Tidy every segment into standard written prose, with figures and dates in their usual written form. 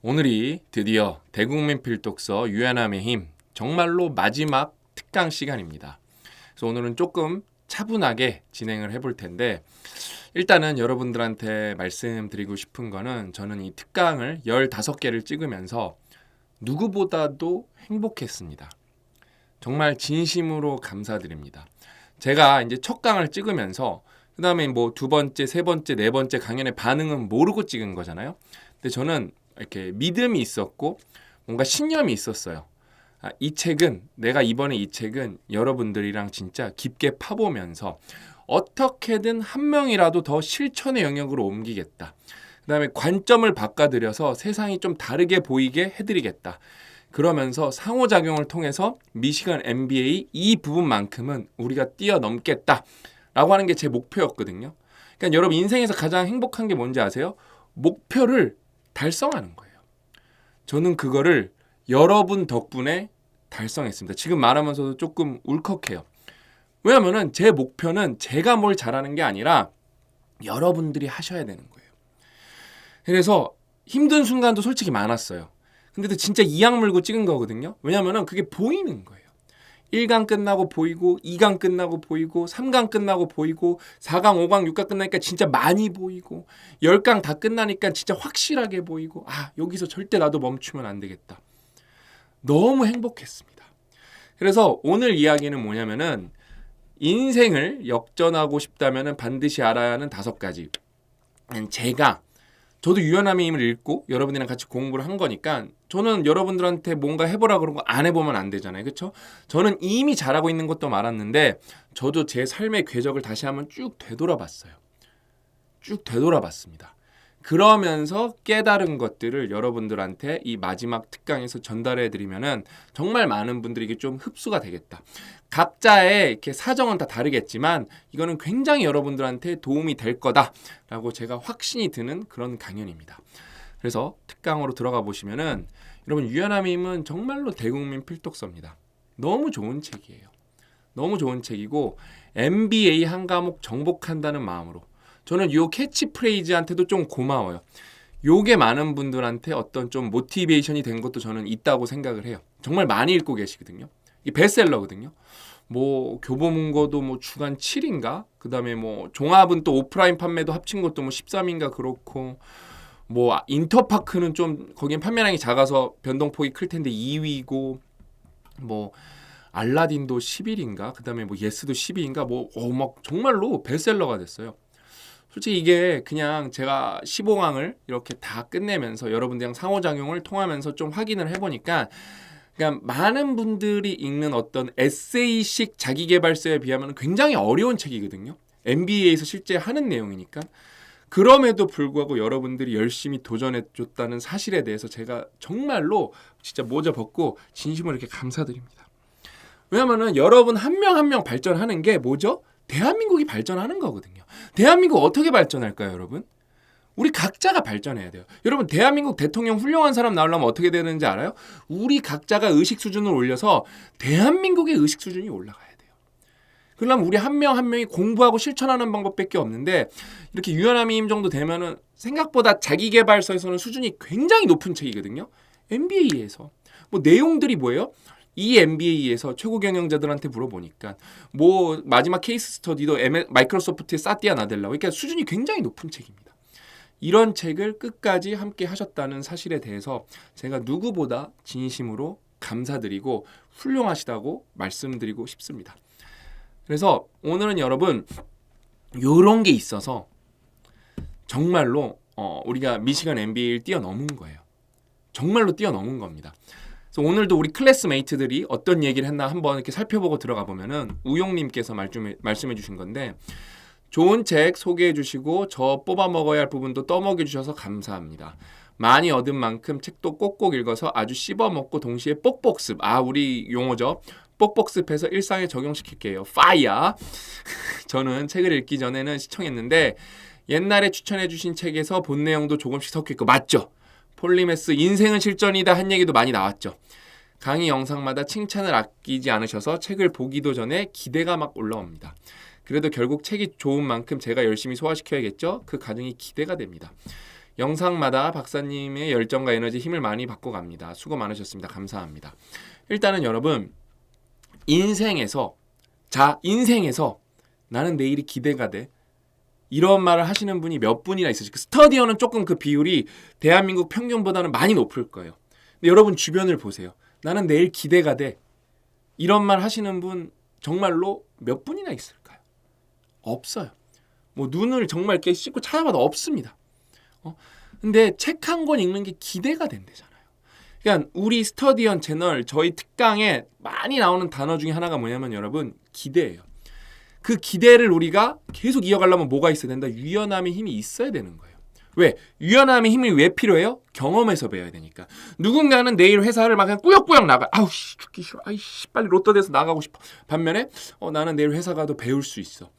오늘이 드디어 대국민 필독서 유연함의 힘 정말로 마지막 특강 시간입니다. 그래서 오늘은 조금 차분하게 진행을 해볼 텐데 일단은 여러분들한테 말씀드리고 싶은 거는 저는 이 특강을 15개를 찍으면서 누구보다도 행복했습니다. 정말 진심으로 감사드립니다. 제가 이제 첫 강을 찍으면서 그 다음에 뭐 두 번째, 세 번째, 네 번째 강연의 반응은 모르고 찍은 거잖아요. 근데 저는 이렇게 믿음이 있었고 뭔가 신념이 있었어요. 이 책은 내가 이번에 이 책은 여러분들이랑 진짜 깊게 파보면서 어떻게든 한 명이라도 더 실천의 영역으로 옮기겠다. 그 다음에 관점을 바꿔드려서 세상이 좀 다르게 보이게 해드리겠다. 그러면서 상호작용을 통해서 미시간 MBA 이 부분만큼은 우리가 뛰어넘겠다. 라고 하는 게 제 목표였거든요. 그러니까 여러분 인생에서 가장 행복한 게 뭔지 아세요? 목표를 달성하는 거예요. 저는 그거를 여러분 덕분에 달성했습니다. 지금 말하면서도 조금 울컥해요. 왜냐하면 제 목표는 제가 뭘 잘하는 게 아니라 여러분들이 하셔야 되는 거예요. 그래서 힘든 순간도 솔직히 많았어요. 근데도 진짜 이악 물고 찍은 거거든요. 왜냐하면 그게 보이는 거예요. 1강 끝나고 보이고 2강 끝나고 보이고 3강 끝나고 보이고 4강, 5강, 6강 끝나니까 진짜 많이 보이고 10강 다 끝나니까 진짜 확실하게 보이고 여기서 절대 나도 멈추면 안 되겠다. 너무 행복했습니다. 그래서 오늘 이야기는 뭐냐면은 인생을 역전하고 싶다면 반드시 알아야 하는 5가지. 저도 유연함의 힘을 읽고 여러분들이랑 같이 공부를 한 거니까 저는 여러분들한테 뭔가 해보라 그런 거 안 해보면 안 되잖아요. 그렇죠? 저는 이미 잘하고 있는 것도 많았는데 저도 제 삶의 궤적을 다시 한번 쭉 되돌아봤어요. 쭉 되돌아봤습니다. 그러면서 깨달은 것들을 여러분들한테 이 마지막 특강에서 전달해드리면은 정말 많은 분들에게 좀 흡수가 되겠다. 각자의 이렇게 사정은 다 다르겠지만 이거는 굉장히 여러분들한테 도움이 될 거다라고 제가 확신이 드는 그런 강연입니다. 그래서 특강으로 들어가 보시면은 여러분 유연함의 힘은 정말로 대국민 필독서입니다. 너무 좋은 책이에요. 너무 좋은 책이고 MBA 한 과목 정복한다는 마음으로 저는 요 캐치프레이즈한테도 좀 고마워요. 요게 많은 분들한테 어떤 좀 모티베이션이 된 것도 저는 있다고 생각을 해요. 정말 많이 읽고 계시거든요. 이게 베스트셀러거든요. 뭐 교보문고도 뭐 주간 7인가? 그다음에 뭐 종합은 또 오프라인 판매도 합친 것도 뭐 13인가 그렇고 뭐 인터파크는 좀 거긴 판매량이 작아서 변동폭이 클 텐데 2위고 뭐 알라딘도 11인가? 그다음에 뭐 예스도 12인가? 막 정말로 베스트셀러가 됐어요. 솔직히 이게 그냥 제가 15강을 이렇게 다 끝내면서 여러분들이랑 상호작용을 통하면서 좀 확인을 해보니까 그러니까 많은 분들이 읽는 어떤 에세이식 자기계발서에 비하면 굉장히 어려운 책이거든요. MBA에서 실제 하는 내용이니까. 그럼에도 불구하고 여러분들이 열심히 도전해줬다는 사실에 대해서 제가 정말로 진짜 모자 벗고 진심으로 이렇게 감사드립니다. 왜냐하면 여러분 한 명 한 명 발전하는 게 뭐죠? 대한민국이 발전하는 거거든요. 대한민국 어떻게 발전할까요, 여러분? 우리 각자가 발전해야 돼요. 여러분 대한민국 대통령 훌륭한 사람 나오려면 어떻게 되는지 알아요? 우리 각자가 의식 수준을 올려서 대한민국의 의식 수준이 올라가야 돼요. 그러려면 우리 한 명 한 명이 공부하고 실천하는 방법밖에 없는데 이렇게 유연함의 힘 정도 되면은 생각보다 자기계발서에서는 수준이 굉장히 높은 책이거든요. MBA에서 뭐 내용들이 뭐예요? 이 MBA에서 최고 경영자들한테 물어보니까 뭐 마지막 케이스 스터디도 마이크로소프트의 사티아 나델라 그러니까 수준이 굉장히 높은 책입니다. 이런 책을 끝까지 함께 하셨다는 사실에 대해서 제가 누구보다 진심으로 감사드리고 훌륭하시다고 말씀드리고 싶습니다. 그래서 오늘은 여러분 이런 게 있어서 정말로 우리가 미시간 MBA를 뛰어넘은 거예요. 정말로 뛰어넘은 겁니다. 그래서 오늘도 우리 클래스메이트들이 어떤 얘기를 했나 한번 이렇게 살펴보고 들어가 보면은 우용님께서 말씀해 주신 건데 좋은 책 소개해 주시고 저 뽑아 먹어야 할 부분도 떠먹여 주셔서 감사합니다. 많이 얻은 만큼 책도 꼭꼭 읽어서 아주 씹어 먹고 동시에 뽁뽁습. 우리 용어죠. 뽁뽁습해서 일상에 적용시킬게요. 파이어. 저는 책을 읽기 전에는 시청했는데 옛날에 추천해 주신 책에서 본 내용도 조금씩 섞여 있고 맞죠? 폴리메스 인생은 실전이다 한 얘기도 많이 나왔죠. 강의 영상마다 칭찬을 아끼지 않으셔서 책을 보기도 전에 기대가 막 올라옵니다. 그래도 결국 책이 좋은 만큼 제가 열심히 소화시켜야겠죠? 그 과정이 기대가 됩니다. 영상마다 박사님의 열정과 에너지 힘을 많이 받고 갑니다. 수고 많으셨습니다. 감사합니다. 일단은 여러분 인생에서 나는 내일이 기대가 돼. 이런 말을 하시는 분이 몇 분이나 있으실까? 스터디어는 조금 그 비율이 대한민국 평균보다는 많이 높을 거예요. 근데 여러분 주변을 보세요. 나는 내일 기대가 돼. 이런 말 하시는 분 정말로 몇 분이나 있을까요? 없어요. 뭐 눈을 정말 이렇게 씻고 찾아봐도 없습니다. 근데 책 한 권 읽는 게 기대가 된대잖아요. 그러니까 우리 스터디언 채널 저희 특강에 많이 나오는 단어 중에 하나가 뭐냐면 여러분 기대예요. 그 기대를 우리가 계속 이어가려면 뭐가 있어야 된다? 유연함의 힘이 있어야 되는 거예요. 왜? 유연함의 힘이 왜 필요해요? 경험에서 배워야 되니까. 누군가는 내일 회사를 막 그냥 꾸역꾸역 나가. 아우 씨 죽기 싫어. 아이씨 빨리 로또 돼서 나가고 싶어. 반면에 나는 내일 회사 가도 배울 수 있어.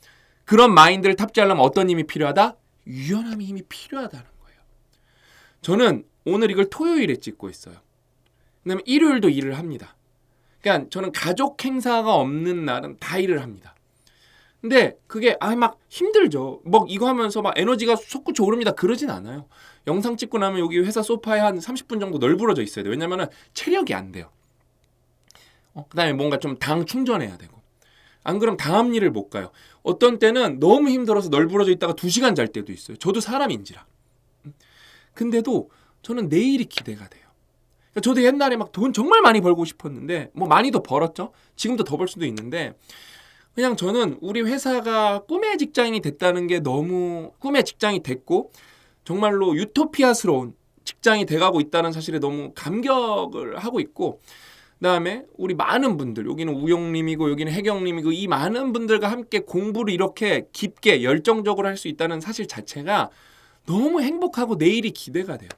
그런 마인드를 탑재하려면 어떤 힘이 필요하다? 유연함의 힘이 필요하다는 거예요. 저는 오늘 이걸 토요일에 찍고 있어요. 왜냐면 일요일도 일을 합니다. 그러니까 저는 가족 행사가 없는 날은 다 일을 합니다. 근데 그게 막 힘들죠. 뭐 이거 하면서 막 에너지가 솟구쳐 오릅니다. 그러진 않아요. 영상 찍고 나면 여기 회사 소파에 한 30분 정도 널브러져 있어야 돼요. 왜냐면은 체력이 안 돼요. 그다음에 뭔가 좀 당 충전해야 되고. 안 그럼 다음 일을 못 가요. 어떤 때는 너무 힘들어서 널브러져 있다가 2시간 잘 때도 있어요. 저도 사람인지라. 근데도 저는 내일이 기대가 돼요. 그러니까 저도 옛날에 막 돈 정말 많이 벌고 싶었는데 뭐 많이 더 벌었죠. 지금도 더 벌 수도 있는데 그냥 저는 우리 회사가 꿈의 직장인이 됐다는 게 너무 꿈의 직장이 됐고 정말로 유토피아스러운 직장이 돼가고 있다는 사실에 너무 감격을 하고 있고 그다음에 우리 많은 분들 여기는 우영님이고 여기는 혜경님이고 이 많은 분들과 함께 공부를 이렇게 깊게 열정적으로 할 수 있다는 사실 자체가 너무 행복하고 내일이 기대가 돼요.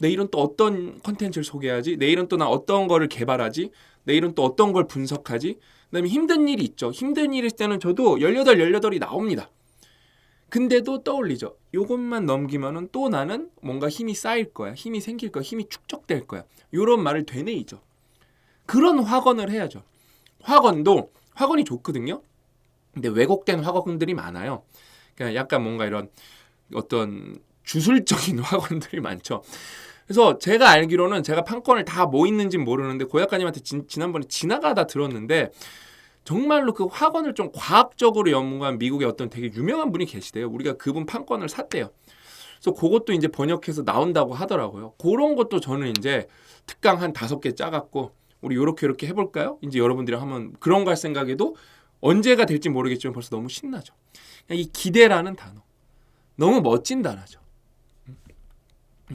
내일은 또 어떤 컨텐츠를 소개하지? 내일은 또 나 어떤 거를 개발하지? 내일은 또 어떤 걸 분석하지? 그다음에 힘든 일이 있죠. 힘든 일일 때는 저도 18이 나옵니다. 근데도 떠올리죠. 요것만 넘기면은 또 나는 뭔가 힘이 쌓일 거야. 힘이 생길 거야. 힘이 축적될 거야. 요런 말을 되뇌이죠. 그런 학원을 해야죠. 학원이 좋거든요. 근데 왜곡된 학원들이 많아요. 그러니까 약간 뭔가 이런 어떤 주술적인 학원들이 많죠. 그래서 제가 알기로는 제가 판권을 다 뭐 있는지 모르는데 고 작가님한테 지난번에 지나가다 들었는데 정말로 그 학원을 좀 과학적으로 연구한 미국의 어떤 되게 유명한 분이 계시대요. 우리가 그분 판권을 샀대요. 그래서 그것도 이제 번역해서 나온다고 하더라고요. 그런 것도 저는 이제 특강 한 5개 짜갖고 우리 요렇게 해볼까요? 이제 여러분들이랑 하면 그런 거 할 생각에도 언제가 될지 모르겠지만 벌써 너무 신나죠. 이 기대라는 단어. 너무 멋진 단어죠.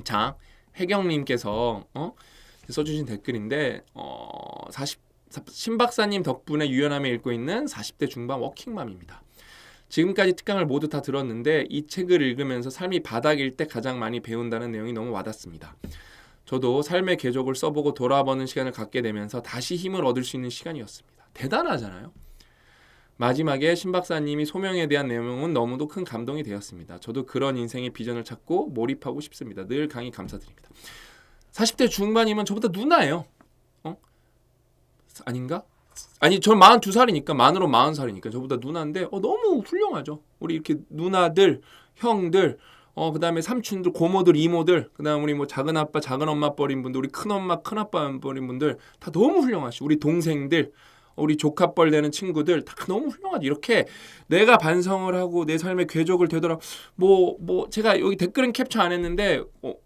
자, 혜경님께서 써주신 댓글인데 신 박사님 덕분에 유연함에 읽고 있는 40대 중반 워킹맘입니다. 지금까지 특강을 모두 다 들었는데 이 책을 읽으면서 삶이 바닥일 때 가장 많이 배운다는 내용이 너무 와닿습니다. 저도 삶의 궤적을 써보고 돌아보는 시간을 갖게 되면서 다시 힘을 얻을 수 있는 시간이었습니다. 대단하잖아요. 마지막에 신 박사님이 소명에 대한 내용은 너무도 큰 감동이 되었습니다. 저도 그런 인생의 비전을 찾고 몰입하고 싶습니다. 늘 강의 감사드립니다. 40대 중반이면 저보다 누나예요. 아닌가? 아니 전 42살이니까 만으로 40살이니까 저보다 누나인데 너무 훌륭하죠. 우리 이렇게 누나들, 형들, 그다음에 삼촌들, 고모들, 이모들, 그다음 우리 뭐 작은 아빠, 작은 엄마 뻘인 분들, 우리 큰 엄마, 큰 아빠 뻘인 분들 다 너무 훌륭하시고 우리 동생들, 우리 조카뻘 되는 친구들 다 너무 훌륭하지. 이렇게 내가 반성을 하고 내 삶의 궤적을 되돌아 제가 여기 댓글은 캡처 안 했는데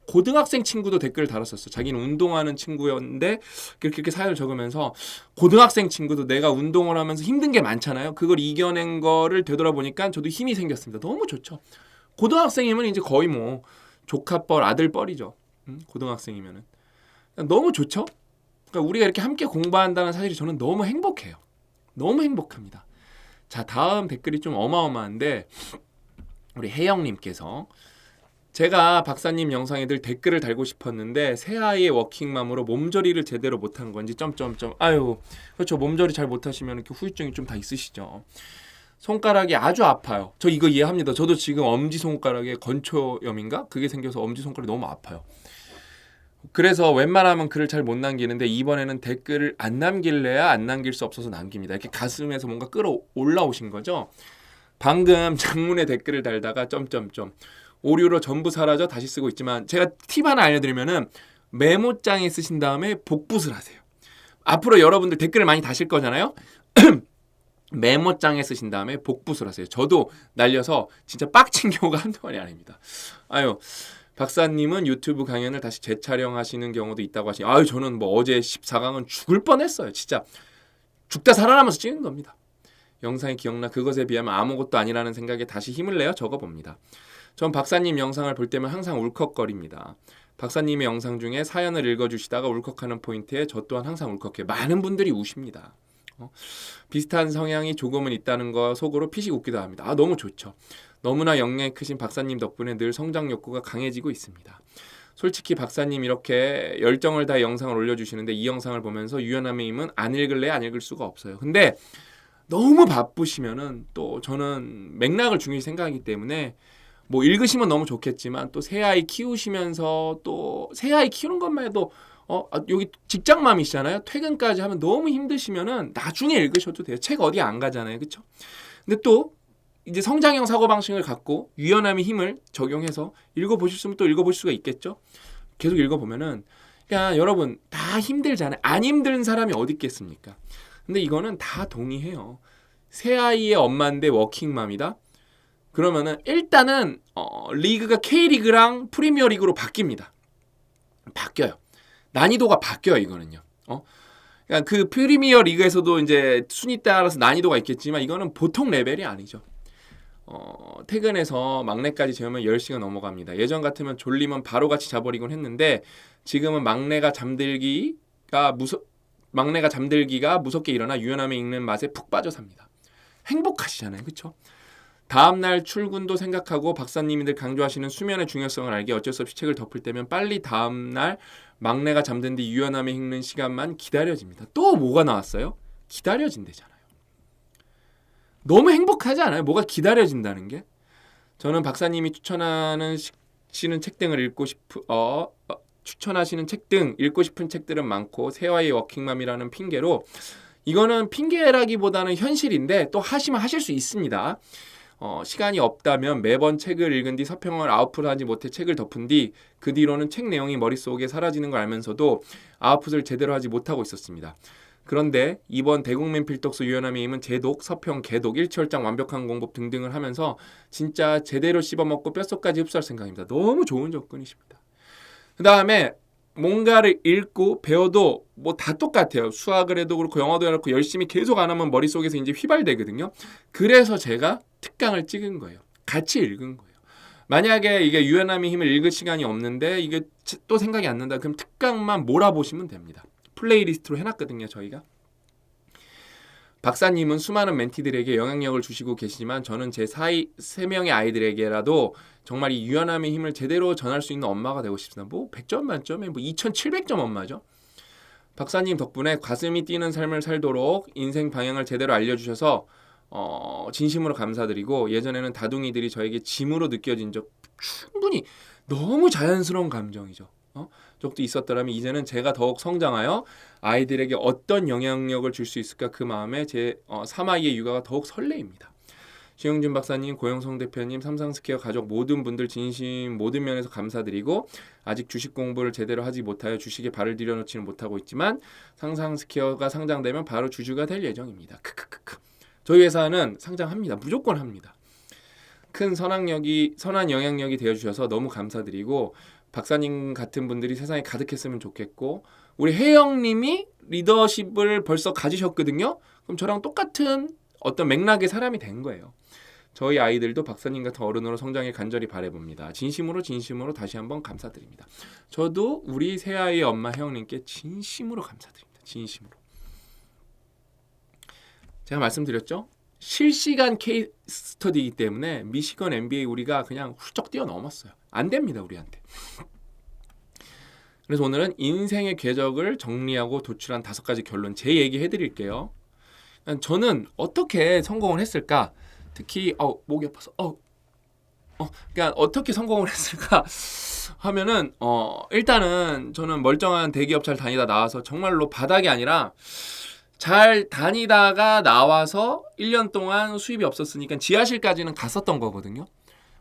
고등학생 친구도 댓글을 달았었어. 자기는 운동하는 친구였는데 그렇게 사연을 적으면서 고등학생 친구도 내가 운동을 하면서 힘든 게 많잖아요. 그걸 이겨낸 거를 되돌아보니까 저도 힘이 생겼습니다. 너무 좋죠. 고등학생이면 이제 거의 뭐 조카뻘, 아들뻘이죠. 고등학생이면은 너무 좋죠. 그러니까 우리가 이렇게 함께 공부한다는 사실이 저는 너무 행복해요. 너무 행복합니다. 자, 다음 댓글이 좀 어마어마한데 우리 혜영님께서 제가 박사님 영상에 늘 댓글을 달고 싶었는데 새아이의 워킹맘으로 몸조리를 제대로 못한 건지 아유 그렇죠. 몸조리 잘 못하시면 이렇게 후유증이 좀 다 있으시죠. 손가락이 아주 아파요. 저 이거 이해합니다. 저도 지금 엄지손가락에 건초염인가? 그게 생겨서 엄지손가락이 너무 아파요. 그래서 웬만하면 글을 잘 못 남기는데 이번에는 댓글을 안 남길래야 안 남길 수 없어서 남깁니다. 이렇게 가슴에서 뭔가 끌어 올라오신 거죠. 방금 장문의 댓글을 달다가 오류로 전부 사라져 다시 쓰고 있지만 제가 팁 하나 알려드리면은 메모장에 쓰신 다음에 복붙을 하세요. 앞으로 여러분들 댓글을 많이 다실 거잖아요. 메모장에 쓰신 다음에 복붙을 하세요. 저도 날려서 진짜 빡친 경우가 한두 번이 아닙니다. 아유, 박사님은 유튜브 강연을 다시 재촬영하시는 경우도 있다고 하시니, 아유, 저는 뭐 어제 14강은 죽을 뻔했어요. 진짜 죽다 살아나면서 찍은 겁니다. 영상이 기억나 그것에 비하면 아무것도 아니라는 생각에 다시 힘을 내어 적어봅니다. 전 박사님 영상을 볼 때면 항상 울컥거립니다. 박사님의 영상 중에 사연을 읽어주시다가 울컥하는 포인트에 저 또한 항상 울컥해요. 많은 분들이 우십니다. 비슷한 성향이 조금은 있다는 거 속으로 피식 웃기도 합니다. 아, 너무 좋죠. 너무나 역량이 크신 박사님 덕분에 늘 성장 욕구가 강해지고 있습니다. 솔직히 박사님 이렇게 열정을 다해 영상을 올려주시는데 이 영상을 보면서 유연함의 힘은 안 읽을래 안 읽을 수가 없어요. 근데 너무 바쁘시면은 또 저는 맥락을 중요시 생각하기 때문에 뭐 읽으시면 너무 좋겠지만 또 새아이 키우시면서 또 새아이 키우는 것만 해도 여기 직장맘이시잖아요. 퇴근까지 하면 너무 힘드시면은 나중에 읽으셔도 돼요. 책 어디 안 가잖아요. 그렇죠? 근데 또 이제 성장형 사고방식을 갖고 유연함의 힘을 적용해서 읽어보셨으면 또 읽어보실 수가 있겠죠. 계속 읽어보면은 야 여러분 다 힘들잖아요. 안 힘든 사람이 어디 있겠습니까? 근데 이거는 다 동의해요. 새아이의 엄마인데 워킹맘이다? 그러면은 일단은 리그가 K리그랑 프리미어 리그로 바뀝니다. 바뀌어요. 난이도가 바뀌어요, 이거는요. 그러니까 그 프리미어 리그에서도 이제 순위 따라서 난이도가 있겠지만 이거는 보통 레벨이 아니죠. 퇴근해서 막내까지 재우면 10시가 넘어갑니다. 예전 같으면 졸리면 바로 같이 자버리곤 했는데 지금은 막내가 잠들기가 무섭게 일어나 유연함에 읽는 맛에 푹 빠져 삽니다. 행복하시잖아요. 그렇죠? 다음날 출근도 생각하고 박사님들 강조하시는 수면의 중요성을 알게 어쩔 수 없이 책을 덮을 때면 빨리 다음날 막내가 잠든 뒤 유연함에 읽는 시간만 기다려집니다. 또 뭐가 나왔어요? 기다려진대잖아요. 너무 행복하지 않아요? 뭐가 기다려진다는 게? 저는 박사님이 추천하시는 책 등을 추천하시는 책 등 읽고 싶은 책들은 많고 새와의 워킹맘이라는 핑계로 이거는 핑계라기보다는 현실인데 또 하시면 하실 수 있습니다. 시간이 없다면 매번 책을 읽은 뒤 서평을 아웃풋하지 못해 책을 덮은 뒤 그 뒤로는 책 내용이 머릿속에 사라지는 걸 알면서도 아웃풋을 제대로 하지 못하고 있었습니다. 그런데 이번 대국민 필독서 유연함의 힘은 제독, 서평, 개독, 일치월장 완벽한 공부 등등을 하면서 진짜 제대로 씹어먹고 뼛속까지 흡수할 생각입니다. 너무 좋은 접근이십니다. 그 다음에 뭔가를 읽고 배워도 뭐 다 똑같아요. 수학을 해도 그렇고 영어도 그렇고 열심히 계속 안 하면 머릿속에서 이제 휘발되거든요. 그래서 제가 특강을 찍은 거예요. 같이 읽은 거예요. 만약에 이게 유연함의 힘을 읽을 시간이 없는데 이게 또 생각이 안 난다. 그럼 특강만 몰아보시면 됩니다. 플레이리스트로 해놨거든요. 저희가. 박사님은 수많은 멘티들에게 영향력을 주시고 계시지만 저는 제 3명의 아이들에게라도 정말 이 유연함의 힘을 제대로 전할 수 있는 엄마가 되고 싶습니다. 뭐 100점 만점에 뭐 2700점 엄마죠. 박사님 덕분에 가슴이 뛰는 삶을 살도록 인생 방향을 제대로 알려주셔서 진심으로 감사드리고 예전에는 다둥이들이 저에게 짐으로 느껴진 적 충분히 너무 자연스러운 감정이죠. 적도 있었더라면 이제는 제가 더욱 성장하여 아이들에게 어떤 영향력을 줄 수 있을까 그 마음에 제 3아이의 육아가 더욱 설레입니다. 시영준 박사님, 고영성 대표님, 삼상스퀘어 가족 모든 분들 진심 모든 면에서 감사드리고 아직 주식 공부를 제대로 하지 못하여 주식에 발을 들여놓지는 못하고 있지만 삼상스퀘어가 상장되면 바로 주주가 될 예정입니다. 크크크크. 저희 회사는 상장합니다. 무조건 합니다. 큰 선한 영향력이 되어주셔서 너무 감사드리고 박사님 같은 분들이 세상에 가득했으면 좋겠고 우리 혜영님이 리더십을 벌써 가지셨거든요. 그럼 저랑 똑같은 어떤 맥락의 사람이 된 거예요. 저희 아이들도 박사님 같은 어른으로 성장을 간절히 바라봅니다. 진심으로 다시 한번 감사드립니다. 저도 우리 새아이의 엄마 혜영님께 진심으로 감사드립니다. 진심으로. 제가 말씀드렸죠? 실시간 케이스 스터디이기 때문에 미시건 MBA 우리가 그냥 훌쩍 뛰어넘었어요. 안 됩니다, 우리한테. 그래서 오늘은 인생의 궤적을 정리하고 도출한 5가지 결론 제 얘기 해드릴게요. 저는 어떻게 성공을 했을까? 특히 목이 아파서 그러니까 어떻게 성공을 했을까 하면은 일단은 저는 멀쩡한 대기업 잘 다니다 나와서 정말로 바닥이 아니라 잘 다니다가 나와서 1년 동안 수입이 없었으니까 지하실까지는 갔었던 거거든요.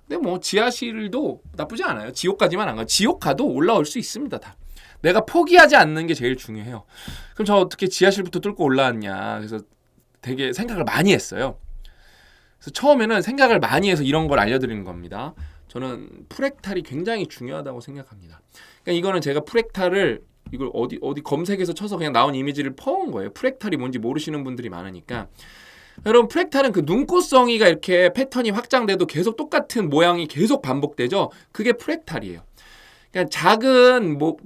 근데 뭐 지하실도 나쁘지 않아요. 지옥까지만 안 가요. 지옥 가도 올라올 수 있습니다. 다. 내가 포기하지 않는 게 제일 중요해요. 그럼 저 어떻게 지하실부터 뚫고 올라왔냐. 그래서 되게 생각을 많이 했어요. 그래서 처음에는 생각을 많이 해서 이런 걸 알려드리는 겁니다. 저는 프랙탈이 굉장히 중요하다고 생각합니다. 그러니까 이거는 제가 프랙탈을 이걸 어디 검색해서 쳐서 그냥 나온 이미지를 퍼온 거예요. 프랙탈이 뭔지 모르시는 분들이 많으니까. 여러분 프랙탈은 그 눈꽃성이가 이렇게 패턴이 확장돼도 계속 똑같은 모양이 계속 반복되죠. 그게 프랙탈이에요. 그러니까 작은 뭐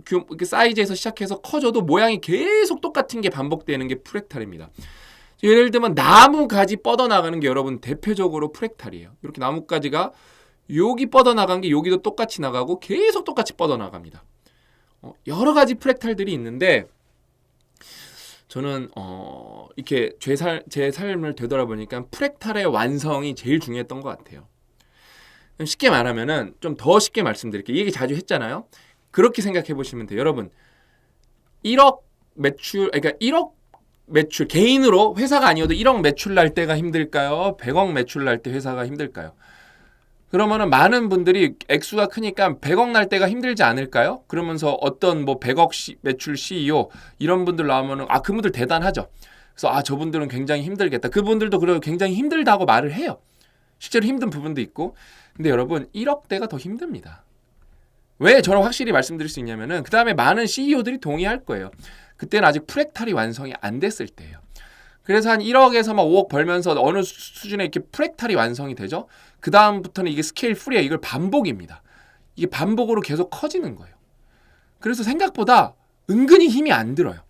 사이즈에서 시작해서 커져도 모양이 계속 똑같은 게 반복되는 게 프랙탈입니다. 예를 들면 나무가지 뻗어나가는 게 여러분 대표적으로 프랙탈이에요. 이렇게 나무가지가 여기 뻗어나간 게 여기도 똑같이 나가고 계속 똑같이 뻗어나갑니다. 여러 가지 프랙탈들이 있는데 저는 이렇게 제 삶을 되돌아보니까 프랙탈의 완성이 제일 중요했던 것 같아요. 쉽게 말하면은 좀 더 쉽게 말씀드릴게요. 이 얘기 자주 했잖아요. 그렇게 생각해 보시면 돼요. 여러분 1억 매출, 그러니까 1억 매출 개인으로 회사가 아니어도 1억 매출 날 때가 힘들까요? 100억 매출 날 때 회사가 힘들까요? 그러면은 많은 분들이 액수가 크니까 100억 날 때가 힘들지 않을까요? 그러면서 어떤 뭐 100억 매출 CEO 이런 분들 나오면은 그분들 대단하죠. 그래서 저분들은 굉장히 힘들겠다. 그분들도 그래도 굉장히 힘들다고 말을 해요. 실제로 힘든 부분도 있고. 근데 여러분 1억대가 더 힘듭니다. 왜 저는 확실히 말씀드릴 수 있냐면은 그 다음에 많은 CEO들이 동의할 거예요. 그때는 아직 프랙탈이 완성이 안 됐을 때예요. 그래서 한 1억에서 막 5억 벌면서 어느 수준에 이렇게 프랙탈이 완성이 되죠. 그 다음부터는 이게 스케일 프리에 이걸 반복입니다. 이게 반복으로 계속 커지는 거예요. 그래서 생각보다 은근히 힘이 안 들어요.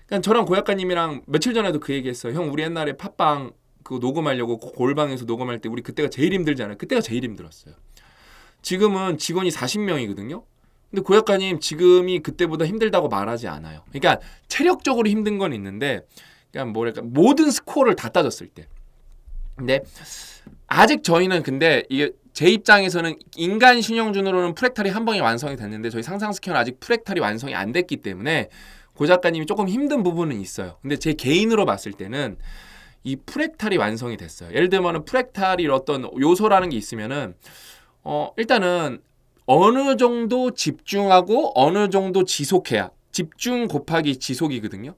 그러니까 저랑 고약가님이랑 며칠 전에도 그 얘기했어요. 형 우리 옛날에 팟빵 그거 녹음하려고 골방에서 녹음할 때 우리 그때가 제일 힘들잖아요. 그때가 제일 힘들었어요. 지금은 직원이 40명이거든요. 근데 고약가님 지금이 그때보다 힘들다고 말하지 않아요. 그러니까 체력적으로 힘든 건 있는데 그러니까 뭐랄까 모든 스코어를 다 따졌을 때. 근데 아직 저희는 근데 이게 제 입장에서는 인간 신용준으로는 프랙탈이 한 번에 완성이 됐는데 저희 상상 스퀘어는 아직 프랙탈이 완성이 안 됐기 때문에 고 작가님이 조금 힘든 부분은 있어요. 근데 제 개인으로 봤을 때는 이 프랙탈이 완성이 됐어요. 예를 들면 프랙탈이 어떤 요소라는 게 있으면은 일단은 어느 정도 집중하고 어느 정도 지속해야 집중 곱하기 지속이거든요.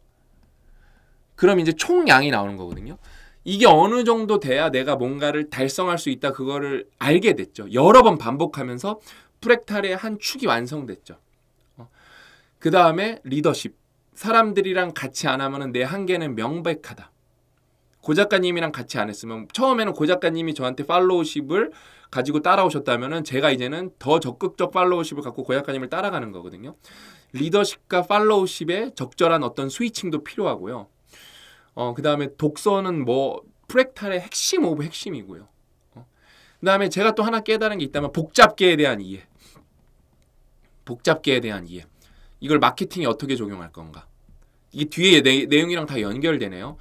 그럼 이제 총량이 나오는 거거든요. 이게 어느 정도 돼야 내가 뭔가를 달성할 수 있다 그거를 알게 됐죠. 여러 번 반복하면서 프랙탈의 한 축이 완성됐죠. 그 다음에 리더십. 사람들이랑 같이 안 하면 내 한계는 명백하다. 고 작가님이랑 같이 안 했으면 처음에는 고 작가님이 저한테 팔로우십을 가지고 따라오셨다면 제가 이제는 더 적극적 팔로우십을 갖고 고 작가님을 따라가는 거거든요. 리더십과 팔로우십의 적절한 어떤 스위칭도 필요하고요. 그 다음에 독서는 뭐 프랙탈의 핵심 오브 핵심이고요. 그 다음에 제가 또 하나 깨달은 게 있다면 복잡계에 대한 이해. 복잡계에 대한 이해. 이걸 마케팅에 어떻게 적용할 건가. 이게 뒤에 내용이랑 다 연결되네요.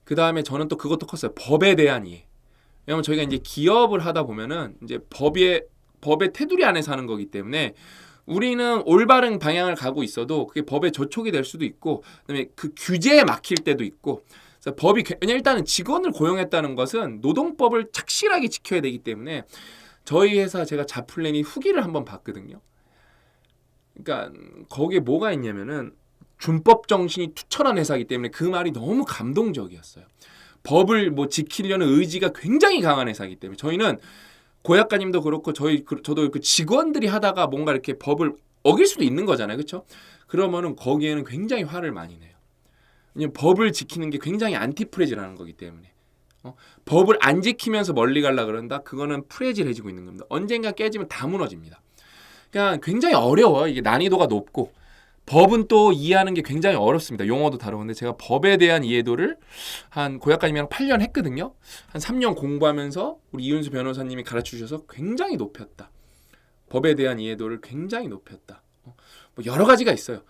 그 다음에 저는 또 그것도 컸어요. 법에 대한 이해. 왜냐면 저희가 이제 기업을 하다 보면은 이제 법의 테두리 안에서 하는 거기 때문에 우리는 올바른 방향을 가고 있어도 그게 법에 저촉이 될 수도 있고 그다음에 그 규제에 막힐 때도 있고 그래서 법이 왜냐면 일단은 직원을 고용했다는 것은 노동법을 착실하게 지켜야 되기 때문에 저희 회사 제가 자플랜이 후기를 한번 봤거든요. 그러니까 거기에 뭐가 있냐면은 준법 정신이 투철한 회사이기 때문에 그 말이 너무 감동적이었어요. 법을 뭐 지키려는 의지가 굉장히 강한 회사이기 때문에 저희는 고 작가님도 그렇고 저도 그 직원들이 하다가 뭔가 이렇게 법을 어길 수도 있는 거잖아요, 그렇죠? 그러면은 거기에는 굉장히 화를 많이 내요. 왜냐면 법을 지키는 게 굉장히 안티프레지라는 거기 때문에 법을 안 지키면서 멀리 가려 그런다. 그거는 프레질해지고 있는 겁니다. 언젠가 깨지면 다 무너집니다. 그러니까 굉장히 어려워요. 이게 난이도가 높고 법은 또 이해하는 게 굉장히 어렵습니다. 용어도 다르는데 제가 법에 대한 이해도를 고 작가님이랑 8년 했거든요. 한 3년 공부하면서 우리 이윤수 변호사님이 가르쳐주셔서 굉장히 높였다. 법에 대한 이해도를 굉장히 높였다. 뭐 여러 가지가 있어요.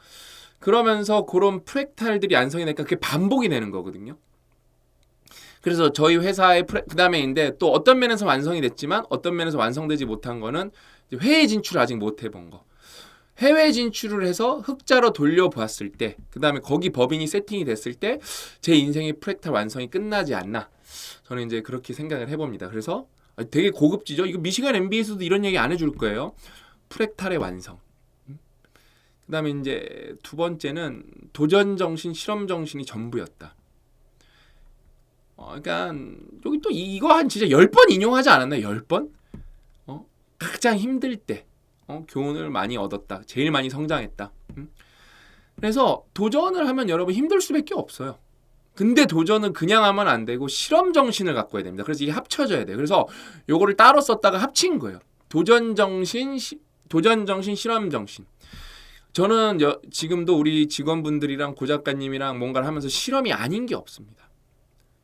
그러면서 그런 프랙탈들이 완성이 되니까 그게 반복이 되는 거거든요. 그래서 저희 회사의 그 다음에인데 또 어떤 면에서 완성이 됐지만 어떤 면에서 완성되지 못한 거는 해외 진출을 아직 못 해본 거. 해외 진출을 해서 흑자로 돌려보았을 때 그 다음에 거기 법인이 세팅이 됐을 때 제 인생의 프랙탈 완성이 끝나지 않나 저는 이제 그렇게 생각을 해봅니다. 그래서 되게 고급지죠. 이거 미시간 MBA에서도 이런 얘기 안 해줄 거예요. 프랙탈의 완성. 그다음에 이제 두 번째는 도전 정신, 실험 정신이 전부였다. 그러니까 여기 또 이거 한 진짜 10번 인용하지 않았나요? 10번? 가장 힘들 때 교훈을 많이 얻었다. 제일 많이 성장했다. 그래서 도전을 하면 여러분 힘들 수밖에 없어요. 근데 도전은 그냥 하면 안 되고 실험 정신을 갖고 해야 됩니다. 그래서 이게 합쳐져야 돼요. 그래서 요거를 따로 썼다가 합친 거예요. 도전 정신, 실험 정신. 저는 지금도 우리 직원분들이랑 고 작가님이랑 뭔가를 하면서 실험이 아닌 게 없습니다.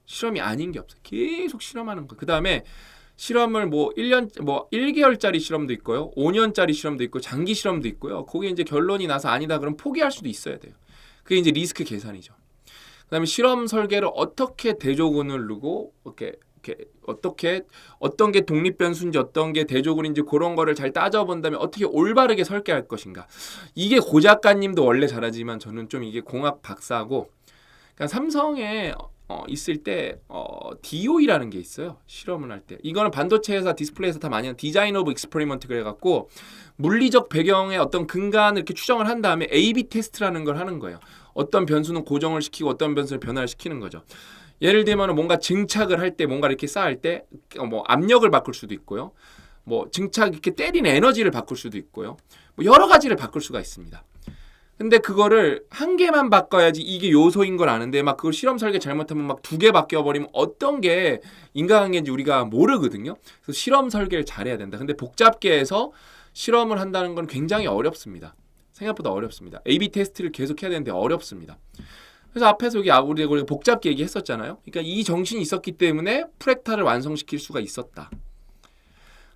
실험이 아닌 게 없어요. 계속 실험하는 거. 그다음에 실험을 뭐 1년 뭐 1개월짜리 실험도 있고요. 5년짜리 실험도 있고 장기 실험도 있고요. 거기에 이제 결론이 나서 아니다 그럼 포기할 수도 있어야 돼요. 그게 이제 리스크 계산이죠. 그다음에 실험 설계를 어떻게 대조군을 두고 이렇게 어떻게 어떤 게 독립 변수인지 어떤 게 대조군인지 그런 거를 잘 따져본 다음에 어떻게 올바르게 설계할 것인가. 이게 고 작가님도 원래 잘하지만 저는 좀 이게 공학 박사고. 그러니까 삼성에 있을 때 DOE라는 게 있어요. 실험을 할 때. 이거는 반도체 회사, 디스플레이 회사 다 많이 하는 디자인 오브 익스퍼리먼트 그래갖고 물리적 배경의 어떤 근간을 이렇게 추정을 한 다음에 A/B 테스트라는 걸 하는 거예요. 어떤 변수는 고정을 시키고 어떤 변수는 변화를 시키는 거죠. 예를 들면 뭔가 증착을 할 때 뭔가 이렇게 쌓을 때 뭐 압력을 바꿀 수도 있고요. 뭐 증착 이렇게 때리는 에너지를 바꿀 수도 있고요. 뭐 여러 가지를 바꿀 수가 있습니다. 근데 그거를 한 개만 바꿔야지 이게 요소인 걸 아는데 막 그걸 실험 설계 잘못하면 막 2개 바뀌어버리면 어떤 게 인과관계인지 우리가 모르거든요. 그래서 실험 설계를 잘해야 된다. 근데 복잡게 해서 실험을 한다는 건 굉장히 어렵습니다. 생각보다 어렵습니다. A/B 테스트를 계속 해야 되는데 어렵습니다. 그래서 앞에서 여기 우리가 복잡게 얘기했었잖아요. 그러니까 이 정신이 있었기 때문에 프랙탈을 완성시킬 수가 있었다.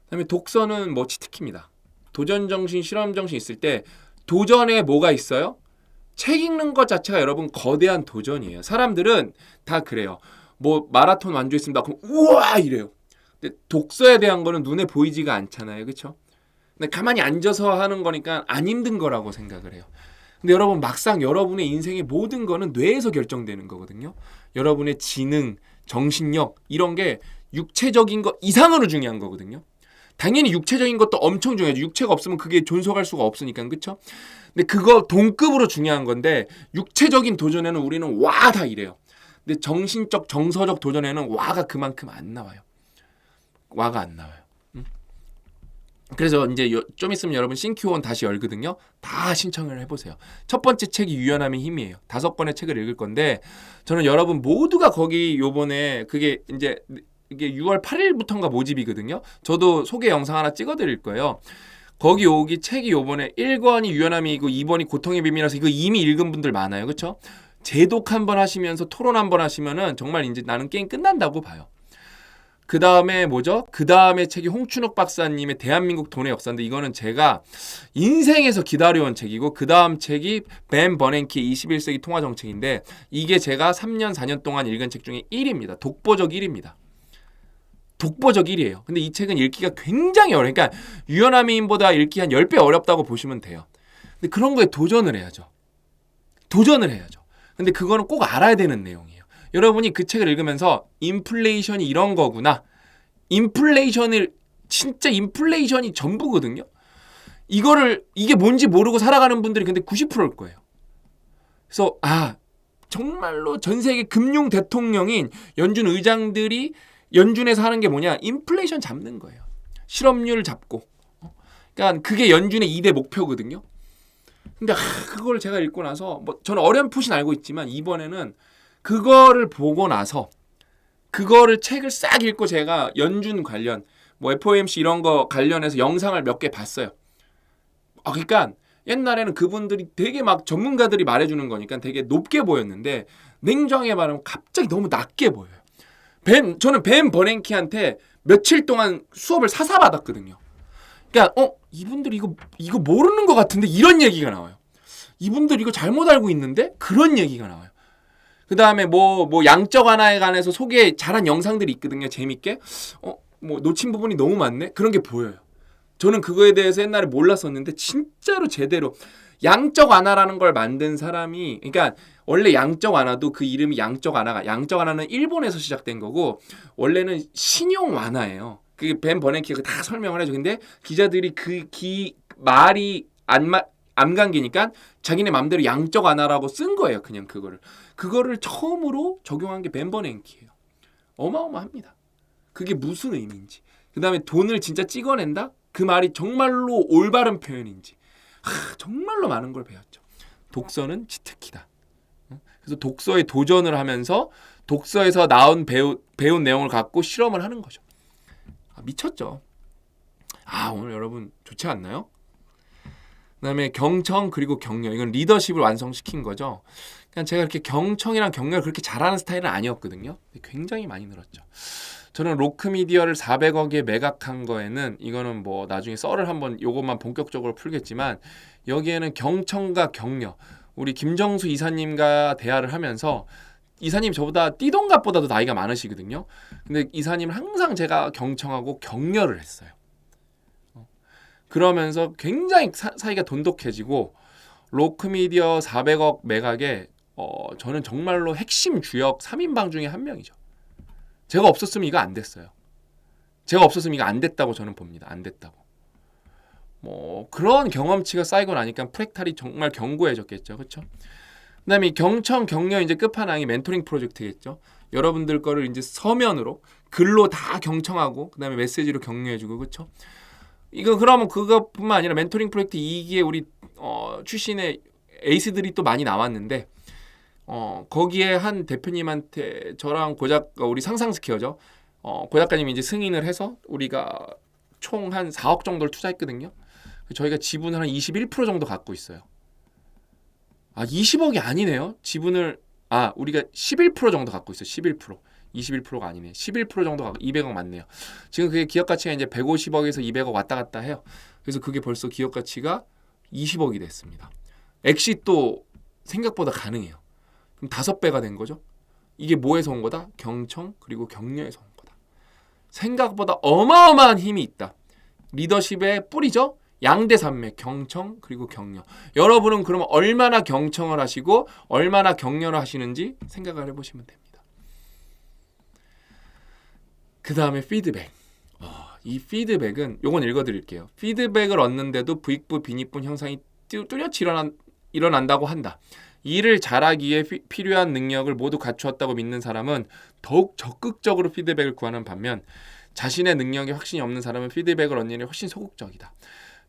그다음에 독서는 뭐 치트키입니다. 도전 정신, 실험 정신 있을 때 도전에 뭐가 있어요? 책 읽는 것 자체가 여러분 거대한 도전이에요. 사람들은 다 그래요. 뭐 마라톤 완주했습니다. 그럼 우와 이래요. 근데 독서에 대한 거는 눈에 보이지가 않잖아요. 그렇죠? 근데 가만히 앉아서 하는 거니까 안 힘든 거라고 생각을 해요. 근데 여러분 막상 여러분의 인생의 모든 거는 뇌에서 결정되는 거거든요. 여러분의 지능, 정신력 이런 게 육체적인 거 이상으로 중요한 거거든요. 당연히 육체적인 것도 엄청 중요하죠. 육체가 없으면 그게 존속할 수가 없으니까. 그렇죠? 근데 그거 동급으로 중요한 건데 육체적인 도전에는 우리는 와 다 이래요. 근데 정신적, 정서적 도전에는 와가 그만큼 안 나와요. 와가 안 나와요. 그래서 이제 좀 있으면 여러분 싱큐원 다시 열거든요. 다 신청을 해보세요. 첫 번째 책이 유연함의 힘이에요. 5권의 책을 읽을 건데 저는 여러분 모두가 거기 요번에 그게 이제 이게 6월 8일부터인가 모집이거든요. 저도 소개 영상 하나 찍어드릴 거예요. 거기 여기 책이 요번에 1권이 유연함이고 2번이 고통의 비밀이라서 이거 이미 읽은 분들 많아요. 그렇죠? 제독 한번 하시면서 토론 한번 하시면은 정말 이제 나는 게임 끝난다고 봐요. 그 다음에 뭐죠? 그 다음에 책이 홍춘욱 박사님의 대한민국 돈의 역사인데 이거는 제가 인생에서 기다려온 책이고 그 다음 책이 벤 버냉키의 21세기 통화정책인데 이게 제가 3년 4년 동안 읽은 책 중에 1위입니다. 독보적 1위입니다. 독보적 1위예요. 근데 이 책은 읽기가 굉장히 어려워요. 그러니까 유연함의 힘보다 읽기 한 10배 어렵다고 보시면 돼요. 근데 그런 거에 도전을 해야죠. 도전을 해야죠. 근데 그거는 꼭 알아야 되는 내용이에요. 여러분이 그 책을 읽으면서 인플레이션이 이런 거구나. 진짜 인플레이션이 전부거든요. 이게 뭔지 모르고 살아가는 분들이 근데 90%일 거예요. 그래서 정말로 전 세계 금융 대통령인 연준 의장들이 연준에서 하는 게 뭐냐? 인플레이션 잡는 거예요. 실업률 잡고. 그러니까 그게 연준의 2대 목표거든요. 근데 그걸 제가 읽고 나서 뭐 저는 어렴풋이 알고 있지만 이번에는 그거를 보고 나서 그거를 책을 싹 읽고 제가 연준 관련 뭐 FOMC 이런 거 관련해서 영상을 몇 개 봤어요. 그러니까 옛날에는 그분들이 되게 막 전문가들이 말해주는 거니까 되게 높게 보였는데 냉정하게 말하면 갑자기 너무 낮게 보여요. 저는 벤 버냉키한테 며칠 동안 수업을 사사 받았거든요. 그러니까 이분들 이거 모르는 것 같은데 이런 얘기가 나와요. 이분들 이거 잘못 알고 있는데 그런 얘기가 나와요. 그 다음에 뭐 양적 완화에 관해서 소개 잘한 영상들이 있거든요. 재밌게. 뭐 놓친 부분이 너무 많네. 그런 게 보여요. 저는 그거에 대해서 옛날에 몰랐었는데 진짜로 제대로 양적 완화라는 걸 만든 사람이 그러니까 원래 양적 완화도 그 이름이 양적 완화는 일본에서 시작된 거고 원래는 신용 완화예요. 그 벤 버냉키가 다 설명을 해줘. 근데 기자들이 말이 안 감기니까 자기네 맘대로 양적 완화라고 쓴 거예요. 그냥 그거를 처음으로 적용한 게 벤 버냉키예요. 어마어마합니다. 그게 무슨 의미인지. 그 다음에 돈을 진짜 찍어낸다? 그 말이 정말로 올바른 표현인지. 정말로 많은 걸 배웠죠. 독서는 치트키다. 그래서 독서에 도전을 하면서 독서에서 나온 배운 내용을 갖고 실험을 하는 거죠. 미쳤죠. 오늘 여러분 좋지 않나요? 그다음에 경청 그리고 격려. 이건 리더십을 완성시킨 거죠. 그냥 제가 이렇게 경청이랑 격려를 그렇게 잘하는 스타일은 아니었거든요. 굉장히 많이 늘었죠. 저는 로크미디어를 400억에 매각한 거에는 이거는 뭐 나중에 썰을 한번 요것만 본격적으로 풀겠지만 여기에는 경청과 격려. 우리 김정수 이사님과 대화를 하면서 이사님 저보다 띠동갑보다도 나이가 많으시거든요. 근데 이사님을 항상 제가 경청하고 격려를 했어요. 그러면서 굉장히 사이가 돈독해지고 로크미디어 400억 매각에 저는 정말로 핵심 주역 3인방 중에 한 명이죠. 제가 없었으면 이거 안 됐어요. 제가 없었으면 이거 안 됐다고 저는 봅니다. 안 됐다고. 뭐 그런 경험치가 쌓이고 나니까 프랙탈이 정말 견고해졌겠죠. 그렇죠? 그다음에 경청 격려 이제 끝판왕이 멘토링 프로젝트겠죠. 여러분들 거를 이제 서면으로 글로 다 경청하고 그다음에 메시지로 격려해주고 그렇죠. 이거 그러면 그것뿐만 아니라 멘토링 프로젝트 2기에 우리 출신의 에이스들이 또 많이 나왔는데 거기에 한 대표님한테 저랑 우리 상상 스퀘어죠. 고 작가님이 이제 승인을 해서 우리가 총 한 4억 정도를 투자했거든요. 저희가 지분을 한 21% 정도 갖고 있어요. 20억이 아니네요. 지분을 우리가 11% 정도 갖고 있어요. 11%. 21%가 아니네. 11% 정도 갖고 200억 맞네요. 지금 그게 기업 가치가 이제 150억에서 200억 왔다 갔다 해요. 그래서 그게 벌써 기업 가치가 20억이 됐습니다. 엑시도 생각보다 가능해요. 그럼 5배가 된 거죠. 이게 뭐에서 온 거다? 경청 그리고 격려에서 온 거다. 생각보다 어마어마한 힘이 있다. 리더십의 뿌리죠. 양대산맥, 경청 그리고 격려. 여러분은 그러면 얼마나 경청을 하시고 얼마나 격려를 하시는지 생각을 해보시면 됩니다. 그 다음에 피드백. 이 피드백은 요건 읽어드릴게요. 피드백을 얻는데도 부익부 빈익분 형상이 뚜렷이 일어난다고 한다. 일을 잘하기 위해 필요한 능력을 모두 갖추었다고 믿는 사람은 더욱 적극적으로 피드백을 구하는 반면 자신의 능력에 확신이 없는 사람은 피드백을 얻는 일에 훨씬 소극적이다.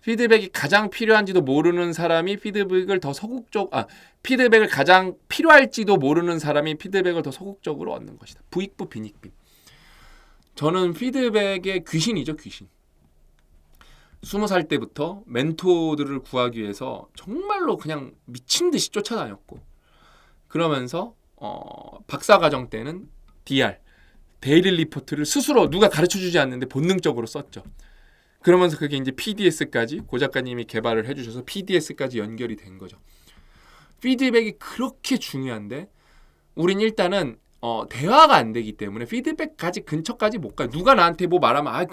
피드백이 가장 필요한지도 모르는 사람이 피드백을 가장 필요할지도 모르는 사람이 피드백을 더 소극적으로 얻는 것이다. 부익부 빈익빈. 저는 피드백의 귀신이죠, 귀신. 20살 때부터 멘토들을 구하기 위해서 정말로 그냥 미친 듯이 쫓아다녔고 그러면서 박사과정 때는 DR, 데일리 리포트를 스스로 누가 가르쳐주지 않는데 본능적으로 썼죠. 그러면서 그게 이제 PDS까지 고 작가님이 개발을 해주셔서 PDS까지 연결이 된 거죠. 피드백이 그렇게 중요한데 우린 일단은 대화가 안 되기 때문에 피드백까지 근처까지 못 가요. 누가 나한테 뭐 말하면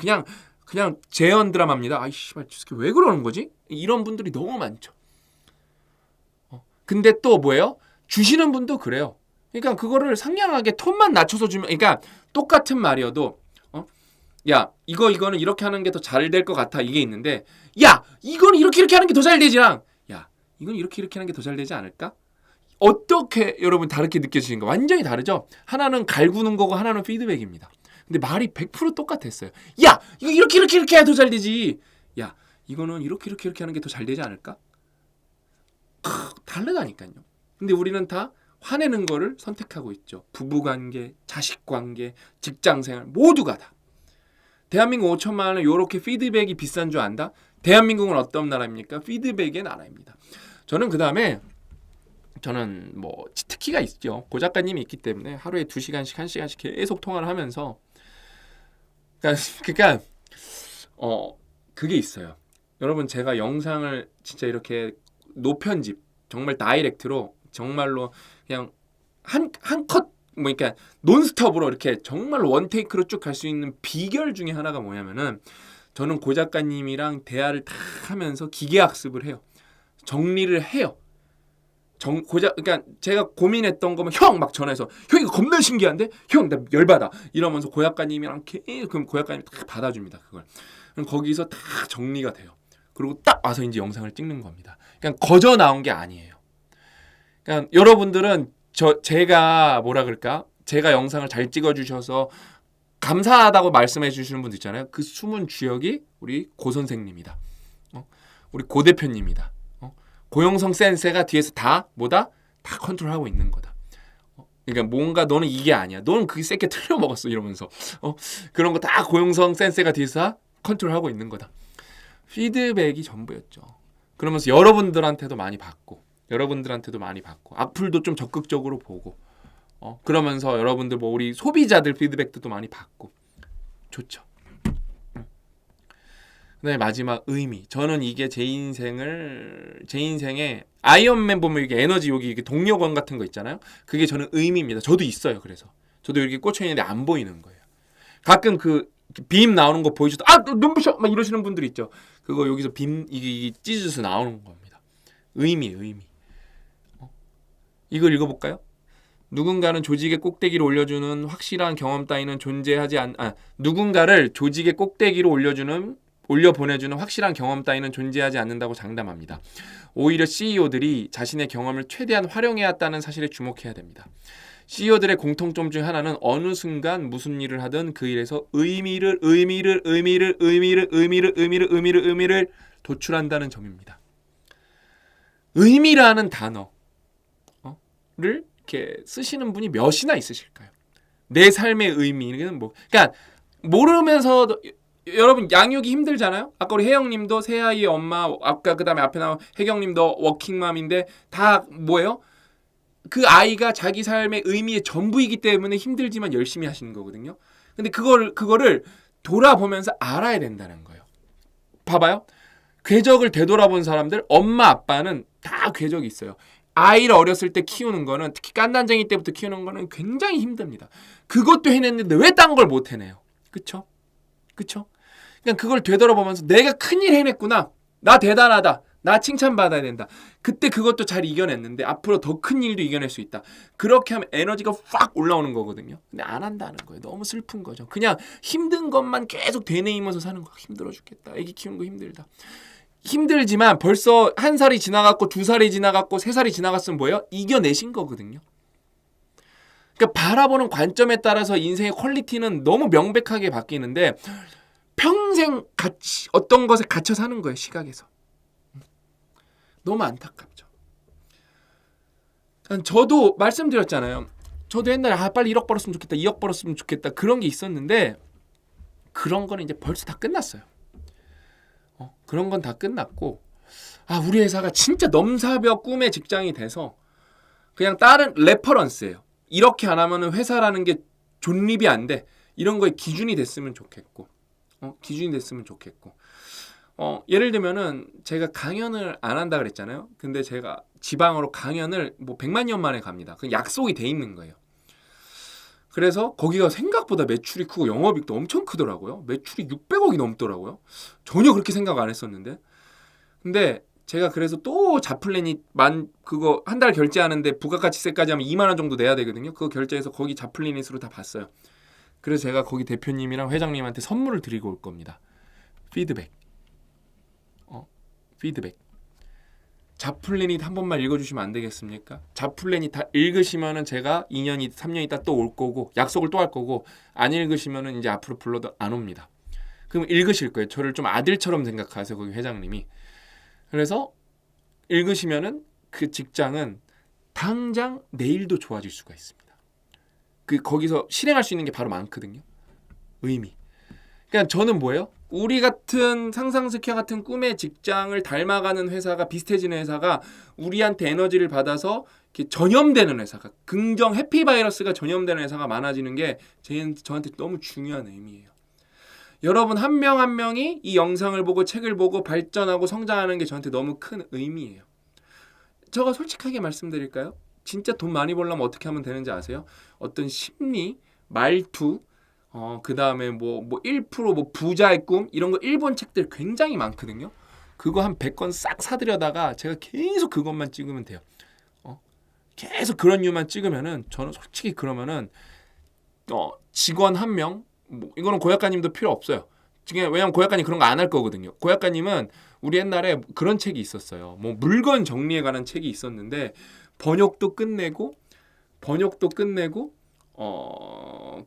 그냥 재현 드라마입니다. 씨발 왜 그러는 거지? 이런 분들이 너무 많죠. 근데 또 뭐예요? 주시는 분도 그래요. 그러니까 그거를 상냥하게 톤만 낮춰서 주면, 그러니까 똑같은 말이어도 야 이거는 이렇게 하는 게 더 잘 될 것 같아 이게 있는데 야 이거는 이렇게 하는 게 더 잘 되지랑 야 이건 이렇게 하는 게 더 잘 되지 않을까? 어떻게 여러분 다르게 느껴지는가? 완전히 다르죠? 하나는 갈구는 거고 하나는 피드백입니다. 근데 말이 100% 똑같았어요. 야 이거 이렇게 해야 더 잘 되지. 야 이거는 이렇게 하는 게 더 잘 되지 않을까? 다르다니까요. 근데 우리는 다 화내는 거를 선택하고 있죠. 부부관계, 자식관계, 직장생활 모두가 다. 대한민국 5천만 원은 이렇게 피드백이 비싼 줄 안다? 대한민국은 어떤 나라입니까? 피드백의 나라입니다. 저는 그 다음에 뭐 치트키가 있죠. 고 작가님이 있기 때문에 하루에 2시간씩 1시간씩 계속 통화를 하면서 그러니까 그게 있어요. 여러분 제가 영상을 진짜 이렇게 노편집 정말 다이렉트로 정말로 그냥 한 컷 그러니까 논스톱으로 이렇게 정말 원테이크로 쭉 갈 수 있는 비결 중에 하나가 뭐냐면은 저는 고 작가님이랑 대화를 다 하면서 기계학습을 해요. 정리를 해요. 그러니까 제가 고민했던 거면 형 막 전화해서 형 이거 겁나 신기한데 형 나 열받아 이러면서 고약가님이랑 그럼 고약가님이 다 받아줍니다 그걸. 그럼 거기서 다 정리가 돼요. 그리고 딱 와서 이제 영상을 찍는 겁니다. 그냥 거저 나온 게 아니에요. 그러니까 여러분들은 제가 뭐라 그럴까? 제가 영상을 잘 찍어주셔서 감사하다고 말씀해 주시는 분들 있잖아요. 그 숨은 주역이 우리 고 선생님이다. 우리 고 대표님이다. 고영성 센세가 뒤에서 다 컨트롤하고 있는 거다. 그러니까 뭔가 너는 이게 아니야. 너는 그 새끼 틀려 먹었어 이러면서 그런 거 다 고영성 센세가 뒤에서 다 컨트롤하고 있는 거다. 피드백이 전부였죠. 그러면서 여러분들한테도 많이 받고 악플도 좀 적극적으로 보고 그러면서 여러분들 뭐 우리 소비자들 피드백도 많이 받고 좋죠. 그다음에 마지막 의미. 저는 이게 제 인생에 아이언맨 보면 이게 에너지 여기 이게 동력원 같은 거 있잖아요. 그게 저는 의미입니다. 저도 있어요. 그래서 저도 이렇게 꽂혀 있는데 안 보이는 거예요. 가끔 그 빔 나오는 거 보여줘도 눈부셔 막 이러시는 분들 있죠. 그거 여기서 빔 이게 찢어져서 나오는 겁니다. 의미예요. 의미. 이걸 읽어볼까요? 누군가는 조직의 꼭대기로 올려주는 확실한 경험 따위는 누군가를 조직의 꼭대기로 올려보내주는 확실한 경험 따위는 존재하지 않는다고 장담합니다. 오히려 CEO들이 자신의 경험을 최대한 활용해왔다는 사실에 주목해야 됩니다. CEO들의 공통점 중 하나는 어느 순간 무슨 일을 하든 그 일에서 의미를 도출한다는 점입니다. 의미라는 단어를 이렇게 쓰시는 분이 몇이나 있으실까요? 내 삶의 의미는 그러니까 모르면서 여러분 양육이 힘들잖아요. 아까 우리 혜영님도 새아이의 엄마, 아까 그다음에 앞에 나온 혜경님도 워킹맘인데 다 뭐예요? 그 아이가 자기 삶의 의미의 전부이기 때문에 힘들지만 열심히 하시는 거거든요. 근데 그거를 돌아보면서 알아야 된다는 거예요. 봐봐요. 궤적을 되돌아본 사람들, 엄마 아빠는 다 궤적이 있어요. 아이를 어렸을 때 키우는 거는 특히 깐난쟁이 때부터 키우는 거는 굉장히 힘듭니다. 그것도 해냈는데 왜 딴 걸 못 해내요? 그쵸? 그냥 그걸 되돌아보면서 내가 큰일 해냈구나. 나 대단하다. 나 칭찬받아야 된다. 그때 그것도 잘 이겨냈는데 앞으로 더 큰 일도 이겨낼 수 있다. 그렇게 하면 에너지가 확 올라오는 거거든요. 근데 안 한다는 거예요. 너무 슬픈 거죠. 그냥 힘든 것만 계속 되뇌이면서 사는 거. 힘들어 죽겠다. 애기 키우는 거 힘들다. 힘들지만 벌써 1살이 지나갔고 2살이 지나갔고 3살이 지나갔으면 뭐예요? 이겨내신 거거든요. 그러니까 바라보는 관점에 따라서 인생의 퀄리티는 너무 명백하게 바뀌는데 평생 어떤 것에 갇혀 사는 거예요. 시각에서. 너무 안타깝죠. 저도 말씀드렸잖아요. 저도 옛날에 빨리 1억 벌었으면 좋겠다. 2억 벌었으면 좋겠다. 그런 게 있었는데 그런 거는 이제 벌써 다 끝났어요. 그런 건 다 끝났고 우리 회사가 진짜 넘사벽 꿈의 직장이 돼서 그냥 다른 레퍼런스예요. 이렇게 안 하면 회사라는 게 존립이 안 돼. 이런 거에 기준이 됐으면 좋겠고 예를 들면은 제가 강연을 안 한다 그랬잖아요. 근데 제가 지방으로 강연을 100만 년 만에 갑니다. 그 약속이 돼 있는 거예요. 그래서 거기가 생각보다 매출이 크고 영업이익도 엄청 크더라고요. 매출이 600억이 넘더라고요. 전혀 그렇게 생각 안 했었는데. 근데 제가 그래서 또 자플랜이 그거 한 달 결제하는데 부가가치세까지 하면 2만 원 정도 내야 되거든요. 그거 결제해서 거기 자플래닛으로 다 봤어요. 그래서 제가 거기 대표님이랑 회장님한테 선물을 드리고 올 겁니다. 피드백. 자플래닛 한 번만 읽어주시면 안 되겠습니까? 자플래닛 다 읽으시면은 제가 2년, 3년 있다 또 올 거고 약속을 또 할 거고 안 읽으시면은 이제 앞으로 불러도 안 옵니다. 그럼 읽으실 거예요. 저를 좀 아들처럼 생각하세요. 거기 회장님이. 그래서 읽으시면은 그 직장은 당장 내일도 좋아질 수가 있습니다. 거기서 실행할 수 있는 게 바로 많거든요. 의미. 그러니까 저는 뭐예요? 우리 같은 상상스퀘어 같은 꿈의 직장을 닮아가는 회사가 비슷해지는 회사가 우리한테 에너지를 받아서 이렇게 전염되는 회사가 긍정 해피바이러스가 전염되는 회사가 많아지는 게 저한테 너무 중요한 의미예요. 여러분 한 명 한 명이 이 영상을 보고 책을 보고 발전하고 성장하는 게 저한테 너무 큰 의미예요. 제가 솔직하게 말씀드릴까요? 진짜 돈 많이 벌려면 어떻게 하면 되는지 아세요? 어떤 심리, 말투, 그 다음에 뭐 1% 부자의 꿈 이런 거 일본 책들 굉장히 많거든요. 그거 한 100권 싹 사들여다가 제가 계속 그것만 찍으면 돼요. 계속 그런 이유만 찍으면은 저는 솔직히 그러면은 직원 한 명, 뭐 이거는 고 작가님도 필요 없어요. 지금 왜냐면 고 작가님 그런 거 안 할 거거든요. 고 작가님은 우리 옛날에 그런 책이 있었어요. 뭐 물건 정리에 관한 책이 있었는데 번역도 끝내고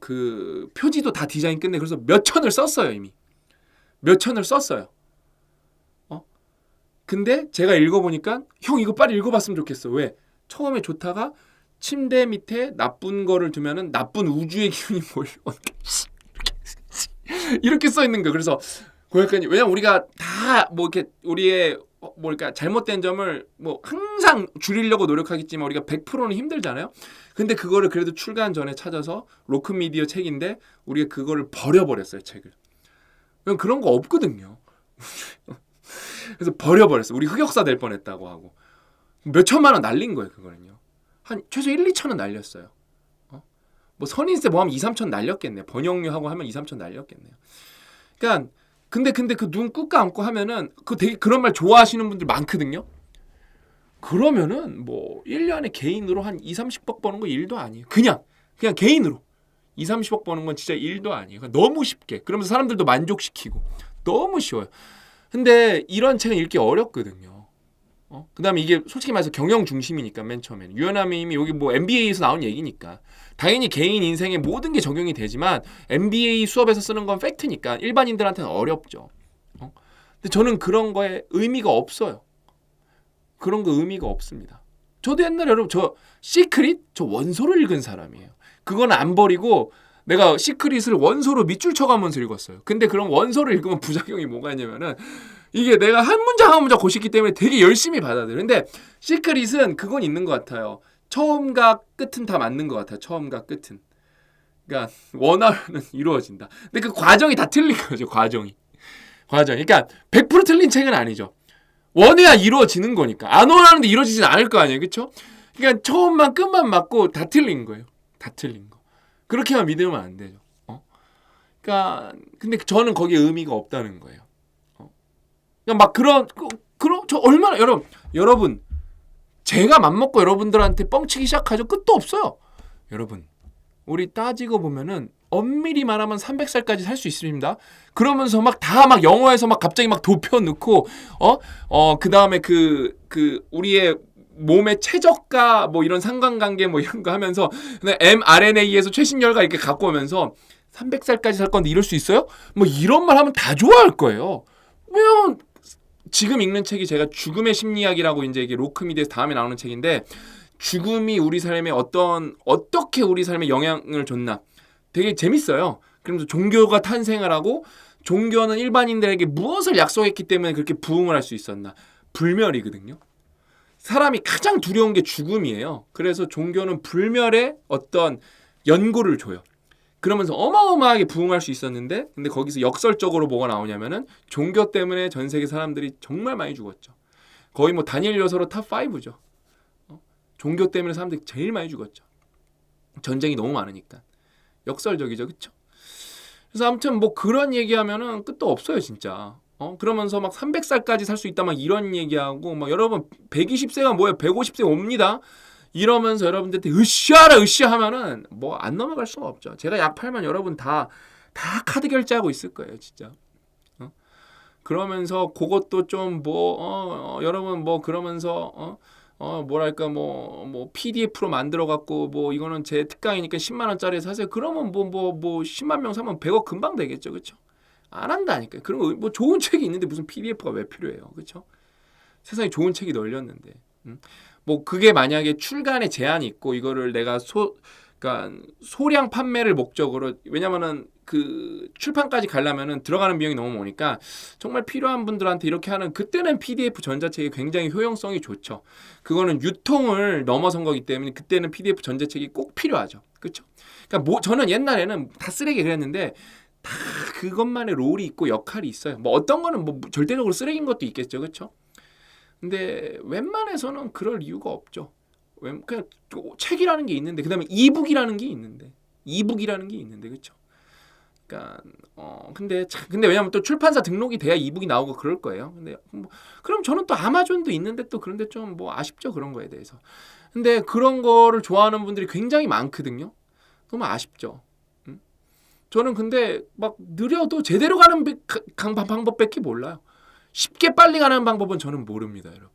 그 표지도 다 디자인 끝내. 그래서 몇 천을 썼어요. 이미 몇 천을 썼어요. 근데 제가 읽어보니까 형 이거 빨리 읽어봤으면 좋겠어. 왜? 처음에 좋다가 침대 밑에 나쁜 거를 두면은 나쁜 우주의 기운이 몰려오는 이렇게 써 있는 거예요. 그래서 고 작가님, 왜냐면 우리가 다 뭐 이렇게 우리의 뭐랄까 잘못된 점을 뭐 항상 줄이려고 노력하겠지만 우리가 100%는 힘들잖아요. 근데 그거를 그래도 출간 전에 찾아서 로크미디어 책인데 우리가 그거를 버려버렸어요. 책을. 왜냐면 그런 거 없거든요. 그래서 버려버렸어요. 우리 흑역사 될 뻔했다고 하고 몇 천만 원 날린 거예요. 그거는요. 한 최소 1, 2천 원 날렸어요. 뭐 선인세 뭐 하면 2, 3천 날렸겠네요. 번역료하고 하면 2, 3천 날렸겠네요. 그러니까 근데 그 눈 꾹 감고 하면은 그 되게 그런 말 좋아하시는 분들 많거든요. 그러면은 뭐 1년에 개인으로 한 2, 30억 버는 거 일도 아니에요. 그냥 개인으로 2, 30억 버는 건 진짜 일도 아니에요. 그러니까 너무 쉽게. 그러면서 사람들도 만족시키고 너무 쉬워요. 근데 이런 책은 읽기 어렵거든요. 그다음에 이게 솔직히 말해서 경영 중심이니까 맨 처음에는 유연함이 여기 뭐 MBA에서 나온 얘기니까 당연히 개인 인생에 모든 게 적용이 되지만 MBA 수업에서 쓰는 건 팩트니까 일반인들한테는 어렵죠. 근데 저는 그런 거에 의미가 없어요. 그런 거 의미가 없습니다. 저도 옛날에 여러분 저 시크릿 저 원소를 읽은 사람이에요. 그건 안 버리고 내가 시크릿을 원소로 밑줄 쳐가면서 읽었어요. 근데 그런 원소를 읽으면 부작용이 뭐가 있냐면은 이게 내가 한 문장 한 문장 고시기 때문에 되게 열심히 받아들여요. 근데 시크릿은 그건 있는 것 같아요. 처음과 끝은 다 맞는 것 같아요. 처음과 끝은. 그러니까 원하면 이루어진다. 근데 그 과정이 다 틀린 거죠. 과정이. 그러니까 100% 틀린 책은 아니죠. 원해야 이루어지는 거니까. 안 원하는데 이루어지진 않을 거 아니에요. 그렇죠? 그러니까 처음만 끝만 맞고 다 틀린 거예요. 다 틀린 거. 그렇게만 믿으면 안 되죠. 그러니까 근데 저는 거기에 의미가 없다는 거예요. 그러니까 막 그런 저 얼마나 여러분 제가 맘먹고 여러분들한테 뻥치기 시작하죠. 끝도 없어요. 여러분 우리 따지고 보면은 엄밀히 말하면 300살까지 살 수 있습니다. 그러면서 막 영어에서 막 갑자기 막 도표 넣고 그다음에 그 우리의 몸의 최저가 뭐 이런 상관관계 뭐 이런 거 하면서 mRNA에서 최신 결과 이렇게 갖고 오면서 300살까지 살 건데 이럴 수 있어요? 뭐 이런 말 하면 다 좋아할 거예요. 왜냐면 지금 읽는 책이 제가 죽음의 심리학이라고 이제 이게 로크미디에서 다음에 나오는 책인데 죽음이 우리 삶에 어떻게 우리 삶에 영향을 줬나 되게 재밌어요. 그러면서 종교가 탄생을 하고 종교는 일반인들에게 무엇을 약속했기 때문에 그렇게 부흥을 할 수 있었나. 불멸이거든요. 사람이 가장 두려운 게 죽음이에요. 그래서 종교는 불멸의 어떤 연고를 줘요. 그러면서 어마어마하게 부흥할 수 있었는데 근데 거기서 역설적으로 뭐가 나오냐면은 종교 때문에 전 세계 사람들이 정말 많이 죽었죠. 거의 뭐 다니엘 요서로 탑 5죠. 종교 때문에 사람들이 제일 많이 죽었죠. 전쟁이 너무 많으니까. 역설적이죠. 그렇죠? 그래서 아무튼 뭐 그런 얘기하면은 끝도 없어요, 진짜. 그러면서 막 300살까지 살 수 있다 막 이런 얘기하고 막 여러분 120세가 뭐예요? 150세 옵니다. 이러면서 여러분들한테 으쌰 하면은 뭐 안 넘어갈 수가 없죠. 제가 약 팔면 여러분 다 카드 결제하고 있을 거예요, 진짜. 그러면서 그것도 좀 여러분 뭐 그러면서 뭐랄까 뭐 PDF로 만들어 갖고 뭐 이거는 제 특강이니까 10만 원짜리 사세요. 그러면 뭐 10만 명 사면 100억 금방 되겠죠, 그렇죠? 안 한다니까. 그런 거 뭐 좋은 책이 있는데 무슨 PDF가 왜 필요해요, 그렇죠? 세상에 좋은 책이 널렸는데. 뭐 그게 만약에 출간에 제한이 있고 이거를 내가 그러니까 소량 판매를 목적으로 왜냐면은 그 출판까지 가려면은 들어가는 비용이 너무 많으니까 정말 필요한 분들한테 이렇게 하는 그때는 PDF 전자책이 굉장히 효용성이 좋죠. 그거는 유통을 넘어선 거기 때문에 그때는 PDF 전자책이 꼭 필요하죠. 그렇죠? 그러니까 저는 옛날에는 다 쓰레기 그랬는데 다 그것만의 롤이 있고 역할이 있어요. 뭐 어떤 거는 뭐 절대적으로 쓰레기인 것도 있겠죠. 그렇죠? 근데 웬만해서는 그럴 이유가 없죠. 그냥 책이라는 게 있는데 그다음에 이북이라는 게 있는데 그렇죠? 그러니까 근데 왜냐면 또 출판사 등록이 돼야 이북이 나오고 그럴 거예요. 근데 그럼 저는 또 아마존도 있는데 또 그런데 좀 아쉽죠, 그런 거에 대해서. 근데 그런 거를 좋아하는 분들이 굉장히 많거든요. 너무 아쉽죠. 저는 근데 막 느려도 제대로 가는 방법밖에 몰라요. 쉽게 빨리 가는 방법은 저는 모릅니다, 여러분.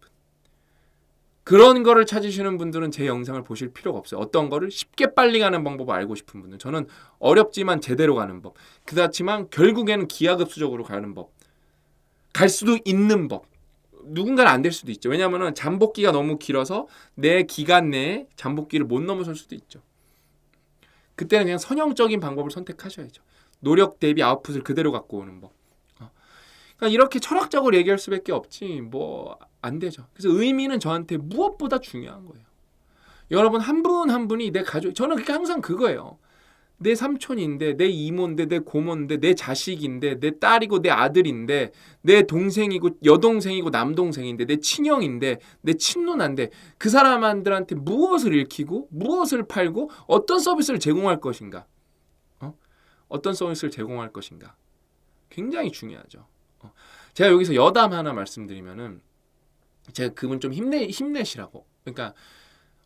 그런 거를 찾으시는 분들은 제 영상을 보실 필요가 없어요. 어떤 거를 쉽게 빨리 가는 방법을 알고 싶은 분들. 저는 어렵지만 제대로 가는 법. 그렇지만 결국에는 기하급수적으로 가는 법. 갈 수도 있는 법. 누군가는 안 될 수도 있죠. 왜냐하면 잠복기가 너무 길어서 내 기간 내에 잠복기를 못 넘어설 수도 있죠. 그때는 그냥 선형적인 방법을 선택하셔야죠. 노력 대비 아웃풋을 그대로 갖고 오는 법. 그러니까 이렇게 철학적으로 얘기할 수밖에 없지 안 되죠. 그래서 의미는 저한테 무엇보다 중요한 거예요. 여러분 한 분 한 분이 내 가족, 저는 항상 그거예요. 내 삼촌인데, 내 이모인데, 내 고모인데, 내 자식인데, 내 딸이고 내 아들인데, 내 동생이고 여동생이고 남동생인데, 내 친형인데, 내 친누나인데 그 사람들한테 무엇을 읽히고 무엇을 팔고 어떤 서비스를 제공할 것인가? 어떤 서비스를 제공할 것인가? 굉장히 중요하죠. 제가 여기서 여담 하나 말씀드리면은 제가 그분 좀 힘내시라고. 그러니까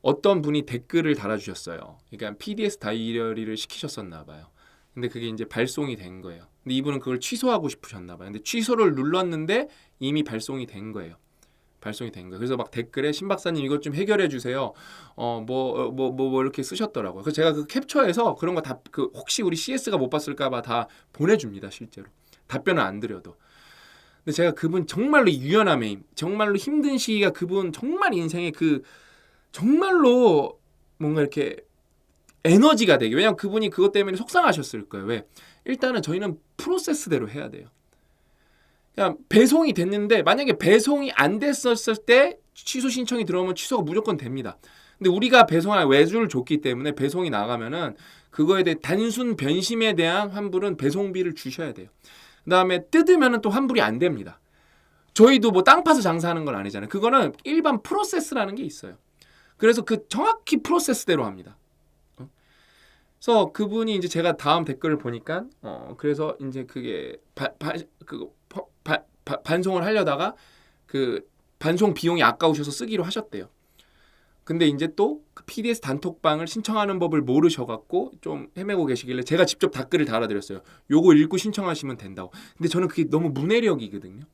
어떤 분이 댓글을 달아주셨어요. 그러니까 PDS 다이어리를 시키셨었나 봐요. 근데 그게 이제 발송이 된 거예요. 근데 이분은 그걸 취소하고 싶으셨나 봐요. 근데 취소를 눌렀는데 이미 발송이 된 거예요. 그래서 막 댓글에 신 박사님 이것 좀 해결해 주세요. 이렇게 쓰셨더라고요. 그래서 제가 그 캡처해서 그런 거 다 혹시 우리 CS가 못 봤을까봐 다 보내줍니다. 실제로 답변을 안 드려도. 근데 제가 그분 정말로 유연함의 힘, 정말로 힘든 시기가 그분 정말 인생의 정말로 뭔가 이렇게 에너지가 되게. 왜냐면 그분이 그것 때문에 속상하셨을 거예요. 왜? 일단은 저희는 프로세스대로 해야 돼요. 그냥 배송이 됐는데 만약에 배송이 안 됐었을 때 취소 신청이 들어오면 취소가 무조건 됩니다. 근데 우리가 배송할 외주를 줬기 때문에 배송이 나가면은 그거에 대해 단순 변심에 대한 환불은 배송비를 주셔야 돼요. 그 다음에 뜯으면은 또 환불이 안 됩니다. 저희도 땅 파서 장사하는 건 아니잖아요. 그거는 일반 프로세스라는 게 있어요. 그래서 정확히 프로세스대로 합니다. 그래서 그분이 이제 제가 다음 댓글을 보니까 그래서 이제 그게 반송을 하려다가 그 반송 비용이 아까우셔서 쓰기로 하셨대요. 근데 이제 또 그 PDS 단톡방을 신청하는 법을 모르셔갖고 좀 헤매고 계시길래 제가 직접 댓글을 달아드렸어요. 요거 읽고 신청하시면 된다고. 근데 저는 그게 너무 문해력이거든요.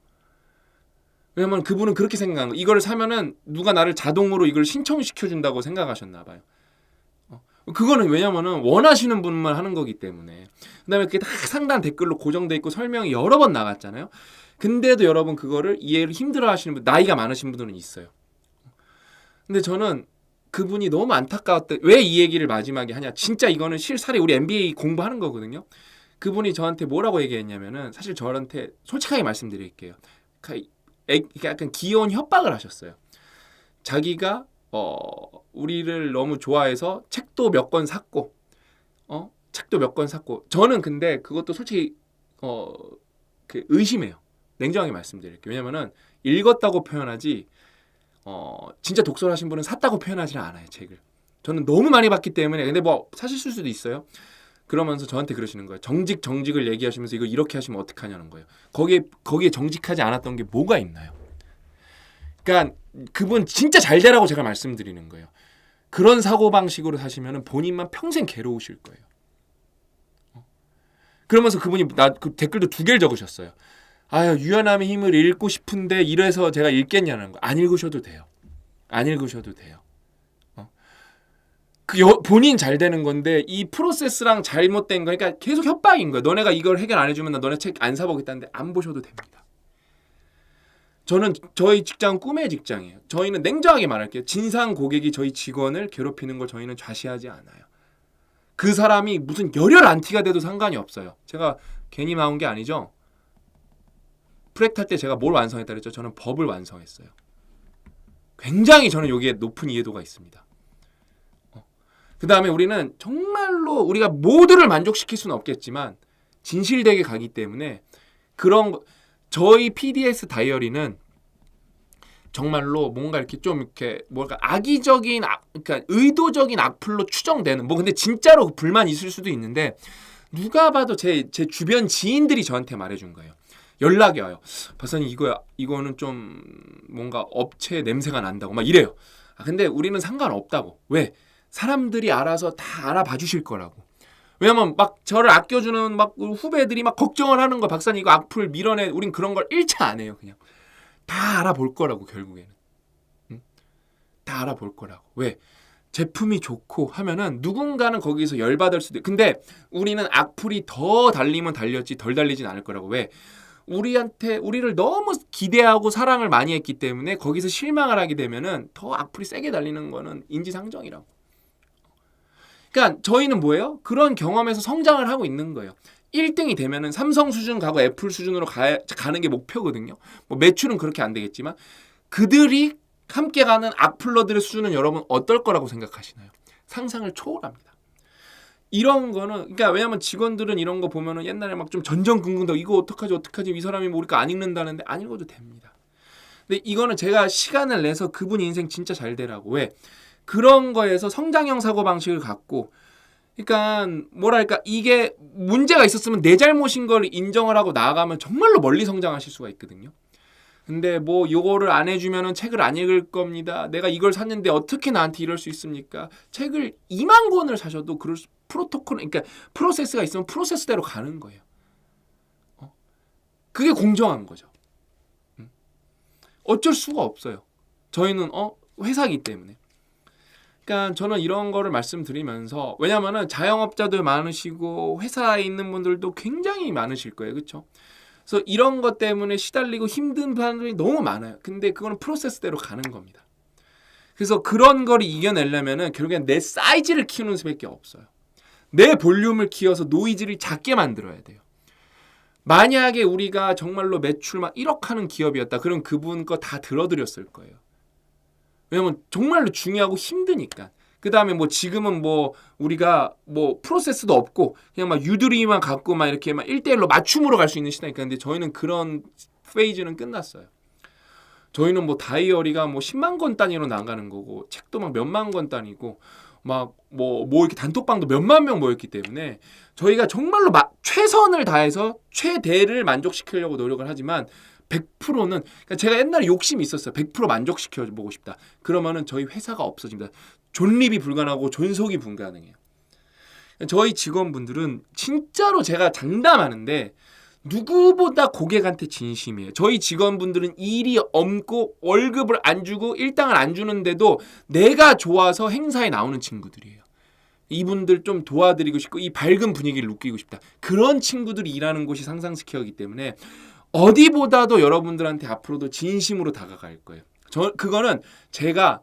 왜냐면 그분은 그렇게 생각한 거예요. 이거를 사면은 누가 나를 자동으로 이걸 신청시켜준다고 생각하셨나 봐요. 그거는 왜냐면은 원하시는 분만 하는 거기 때문에. 그다음에 그게 다 상단 댓글로 고정돼 있고 설명이 여러 번 나갔잖아요. 근데도 여러분 그거를 이해를 힘들어하시는 분, 나이가 많으신 분들은 있어요. 근데 저는 그분이 너무 안타까웠대. 왜 이 얘기를 마지막에 하냐? 진짜 이거는 실사례 우리 MBA 공부하는 거거든요. 그분이 저한테 뭐라고 얘기했냐면은 사실 저한테 솔직하게 말씀드릴게요. 약간 귀여운 협박을 하셨어요. 자기가 우리를 너무 좋아해서 책도 몇 권 샀고, 저는 근데 그것도 솔직히 의심해요. 냉정하게 말씀드릴게요. 왜냐면은 읽었다고 표현하지, 진짜 독서를 하신 분은 샀다고 표현하지는 않아요, 책을. 저는 너무 많이 봤기 때문에. 근데 사실일 수도 있어요. 그러면서 저한테 그러시는 거예요. 정직을 얘기하시면서 이거 이렇게 하시면 어떡하냐는 거예요. 거기에 정직하지 않았던 게 뭐가 있나요? 그러니까 그분 진짜 잘 되라고 제가 말씀드리는 거예요. 그런 사고방식으로 사시면 본인만 평생 괴로우실 거예요. 그러면서 그분이 그 댓글도 2개를 적으셨어요. 아유, 유연함의 힘을 읽고 싶은데 이래서 제가 읽겠냐는 거. 안 읽으셔도 돼요. 본인 잘 되는 건데 이 프로세스랑 잘못된 거니까 계속 협박인 거예요. 너네가 이걸 해결 안 해주면 나 너네 책 안 사보겠다는데 안 보셔도 됩니다. 저는 저희 직장은 꿈의 직장이에요. 저희는 냉정하게 말할게요. 진상 고객이 저희 직원을 괴롭히는 걸 저희는 좌시하지 않아요. 그 사람이 무슨 열혈 안티가 돼도 상관이 없어요. 제가 괜히 나온 게 아니죠. 프랙탈 때 제가 뭘 완성했다 그랬죠? 저는 법을 완성했어요. 굉장히 저는 여기에 높은 이해도가 있습니다. 그 다음에 우리는 정말로 우리가 모두를 만족시킬 수는 없겠지만 진실되게 가기 때문에 저희 PDS 다이어리는 정말로 뭔가 이렇게 좀 이렇게 뭐랄까 악의적인 그러니까 의도적인 악플로 추정되는 근데 진짜로 불만 있을 수도 있는데 누가 봐도 제 주변 지인들이 저한테 말해준 거예요. 연락이 와요. 박사님 이거는 좀 뭔가 업체 냄새가 난다고 막 이래요. 근데 우리는 상관없다고. 왜? 사람들이 알아서 다 알아봐 주실 거라고. 왜냐면 막 저를 아껴주는 막 후배들이 막 걱정을 하는 거. 박사님 이거 악플 밀어내. 우린 그런 걸 1차 안 해요. 그냥 다 알아볼 거라고 결국에는. 응? 다 알아볼 거라고. 왜? 제품이 좋고 하면은 누군가는 거기서 열받을 수도. 근데 우리는 악플이 더 달리면 달렸지 덜 달리진 않을 거라고. 왜? 우리를 너무 기대하고 사랑을 많이 했기 때문에 거기서 실망을 하게 되면은 더 악플이 세게 달리는 거는 인지상정이라고. 그러니까 저희는 뭐예요? 그런 경험에서 성장을 하고 있는 거예요. 1등이 되면은 삼성 수준 가고 애플 수준으로 가는 게 목표거든요. 뭐 매출은 그렇게 안 되겠지만 그들이 함께 가는 악플러들의 수준은 여러분 어떨 거라고 생각하시나요? 상상을 초월합니다. 이런 거는 그러니까 왜냐면 직원들은 이런 거 보면은 옛날에 막 좀 전전긍긍도 이거 어떡하지 이 사람이 모르니까 안 읽는다는데 안 읽어도 됩니다. 근데 이거는 제가 시간을 내서 그분 인생 진짜 잘 되라고. 왜? 그런 거에서 성장형 사고방식을 갖고 그러니까 뭐랄까 이게 문제가 있었으면 내 잘못인 걸 인정을 하고 나아가면 정말로 멀리 성장하실 수가 있거든요. 근데 뭐 요거를 안 해주면은 책을 안 읽을 겁니다. 내가 이걸 샀는데 어떻게 나한테 이럴 수 있습니까? 책을 2만 권을 사셔도 그럴 프로토콜 그러니까 프로세스가 있으면 프로세스대로 가는 거예요. 그게 공정한 거죠. 어쩔 수가 없어요. 저희는 회사이기 때문에. 그러니까 저는 이런 거를 말씀드리면서 왜냐면은 자영업자들 많으시고 회사에 있는 분들도 굉장히 많으실 거예요. 그렇죠? 그래서 이런 것 때문에 시달리고 힘든 사람들이 너무 많아요. 근데 그거는 프로세스대로 가는 겁니다. 그래서 그런 거를 이겨내려면은 결국엔 내 사이즈를 키우는 수밖에 없어요. 내 볼륨을 키워서 노이즈를 작게 만들어야 돼요. 만약에 우리가 정말로 매출 막 1억 하는 기업이었다. 그럼 그분 거 다 들어드렸을 거예요. 왜냐면 정말로 중요하고 힘드니까. 그 다음에 뭐 지금은 뭐 우리가 뭐 프로세스도 없고 그냥 막 유두리만 갖고 막 이렇게 막 1대1로 맞춤으로 갈 수 있는 시대니까. 근데 저희는 그런 페이지는 끝났어요. 저희는 뭐 다이어리가 뭐 10만 권 단위로 나가는 거고 책도 막 몇만 권 단위고 막 뭐 이렇게 단톡방도 몇만 명 모였기 때문에 저희가 정말로 최선을 다해서 최대를 만족시키려고 노력을 하지만 100%는 그러니까 제가 옛날에 욕심이 있었어요. 100% 만족시켜 보고 싶다. 그러면은 저희 회사가 없어집니다. 존립이 불가능하고 존속이 불가능해요. 저희 직원분들은 진짜로 제가 장담하는데 누구보다 고객한테 진심이에요. 저희 직원분들은 일이 없고 월급을 안 주고 일당을 안 주는데도 내가 좋아서 행사에 나오는 친구들이에요. 이분들 좀 도와드리고 싶고 이 밝은 분위기를 느끼고 싶다. 그런 친구들이 일하는 곳이 상상스퀘어이기 때문에 어디보다도 여러분들한테 앞으로도 진심으로 다가갈 거예요. 그거는 제가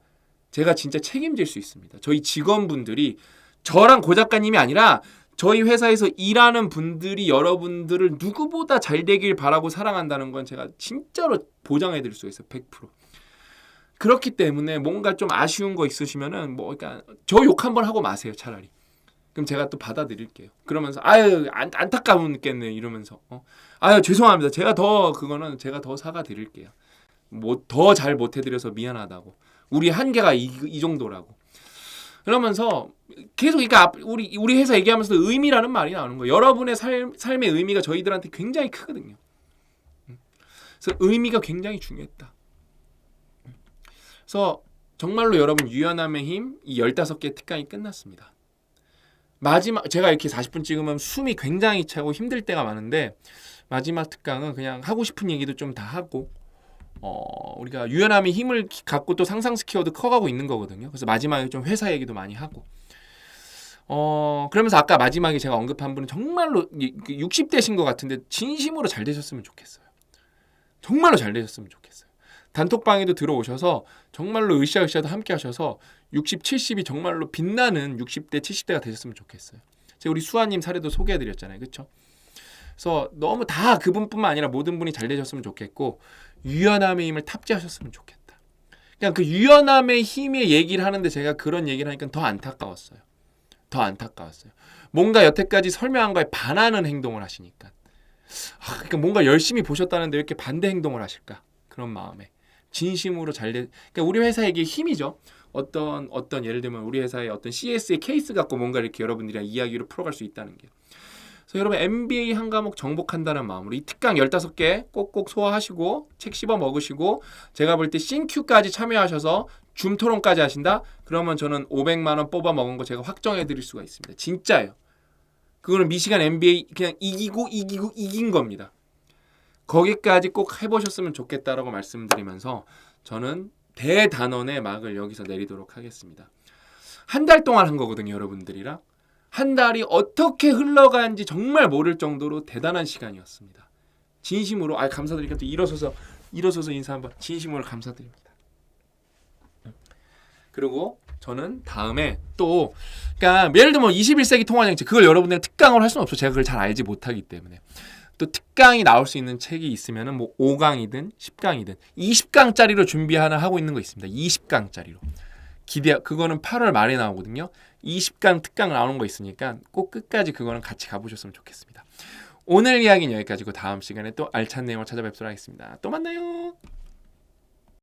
진짜 책임질 수 있습니다. 저희 직원분들이 저랑 고 작가님이 아니라 저희 회사에서 일하는 분들이 여러분들을 누구보다 잘 되길 바라고 사랑한다는 건 제가 진짜로 보장해 드릴 수 있어요. 100%. 그렇기 때문에 뭔가 좀 아쉬운 거 있으시면은 뭐 그러니까 저 욕 한번 하고 마세요, 차라리. 그럼 제가 또 받아드릴게요. 그러면서 안타까웠겠네 이러면서 죄송합니다. 제가 더 사과드릴게요. 뭐 더 잘 못해드려서 미안하다고. 우리 한계가 이 정도라고. 그러면서 계속 그러니까 우리 회사 얘기하면서도 의미라는 말이 나오는 거예요. 여러분의 삶의 의미가 저희들한테 굉장히 크거든요. 그래서 의미가 굉장히 중요했다. 그래서 정말로 여러분 유연함의 힘 이 15개 특강이 끝났습니다. 마지막 제가 이렇게 40분 찍으면 숨이 굉장히 차고 힘들 때가 많은데 마지막 특강은 그냥 하고 싶은 얘기도 좀 다 하고 우리가 유연함의 힘을 갖고 또 상상 스퀘어도 커가고 있는 거거든요. 그래서 마지막에 좀 회사 얘기도 많이 하고 그러면서 아까 마지막에 제가 언급한 분은 정말로 60대신 것 같은데 진심으로 잘 되셨으면 좋겠어요. 정말로 잘 되셨으면 좋겠어요. 단톡방에도 들어오셔서 정말로 으쌰으쌰도 함께 하셔서 60, 70이 정말로 빛나는 60대, 70대가 되셨으면 좋겠어요. 제가 우리 수아님 사례도 소개해드렸잖아요. 그렇죠? 그래서 너무 다 그분뿐만 아니라 모든 분이 잘 되셨으면 좋겠고 유연함의 힘을 탑재하셨으면 좋겠다. 그냥 그 유연함의 힘의 얘기를 하는데 제가 그런 얘기를 하니까 더 안타까웠어요. 뭔가 여태까지 설명한 거에 반하는 행동을 하시니까. 그러니까 뭔가 열심히 보셨다는데 왜 이렇게 반대 행동을 하실까? 그런 마음에. 진심으로 그러니까 우리 회사의 힘이죠. 어떤 예를 들면 우리 회사의 어떤 CS의 케이스 갖고 뭔가 이렇게 여러분들이랑 이야기를 풀어갈 수 있다는 게. 그래서 여러분 MBA 한 과목 정복한다는 마음으로 이 특강 15개 꼭꼭 소화하시고 책 씹어 먹으시고 제가 볼 때 신큐까지 참여하셔서 줌 토론까지 하신다? 그러면 저는 500만 원 뽑아 먹은 거 제가 확정해 드릴 수가 있습니다. 진짜예요. 그거는 미시간 MBA 그냥 이기고 이긴 겁니다. 거기까지 꼭 해보셨으면 좋겠다라고 말씀드리면서 저는 대단원의 막을 여기서 내리도록 하겠습니다. 한 달 동안 한 거거든요, 여러분들이랑. 한 달이 어떻게 흘러간지 정말 모를 정도로 대단한 시간이었습니다. 진심으로 감사드리니까 또 일어서서 인사 한번 진심으로 감사드립니다. 그리고 저는 다음에 또 그러니까 예를 들면 21세기 통화정책 그걸 여러분들 특강으로 할 수는 없죠. 제가 그걸 잘 알지 못하기 때문에. 또 특강이 나올 수 있는 책이 있으면은 뭐 5강이든 10강이든 20강짜리로 하고 있는 거 있습니다. 20강짜리로. 그거는 8월 말에 나오거든요. 20강 특강 나오는 거 있으니까 꼭 끝까지 그거는 같이 가보셨으면 좋겠습니다. 오늘 이야기는 여기까지고 다음 시간에 또 알찬 내용을 찾아뵙도록 하겠습니다. 또 만나요.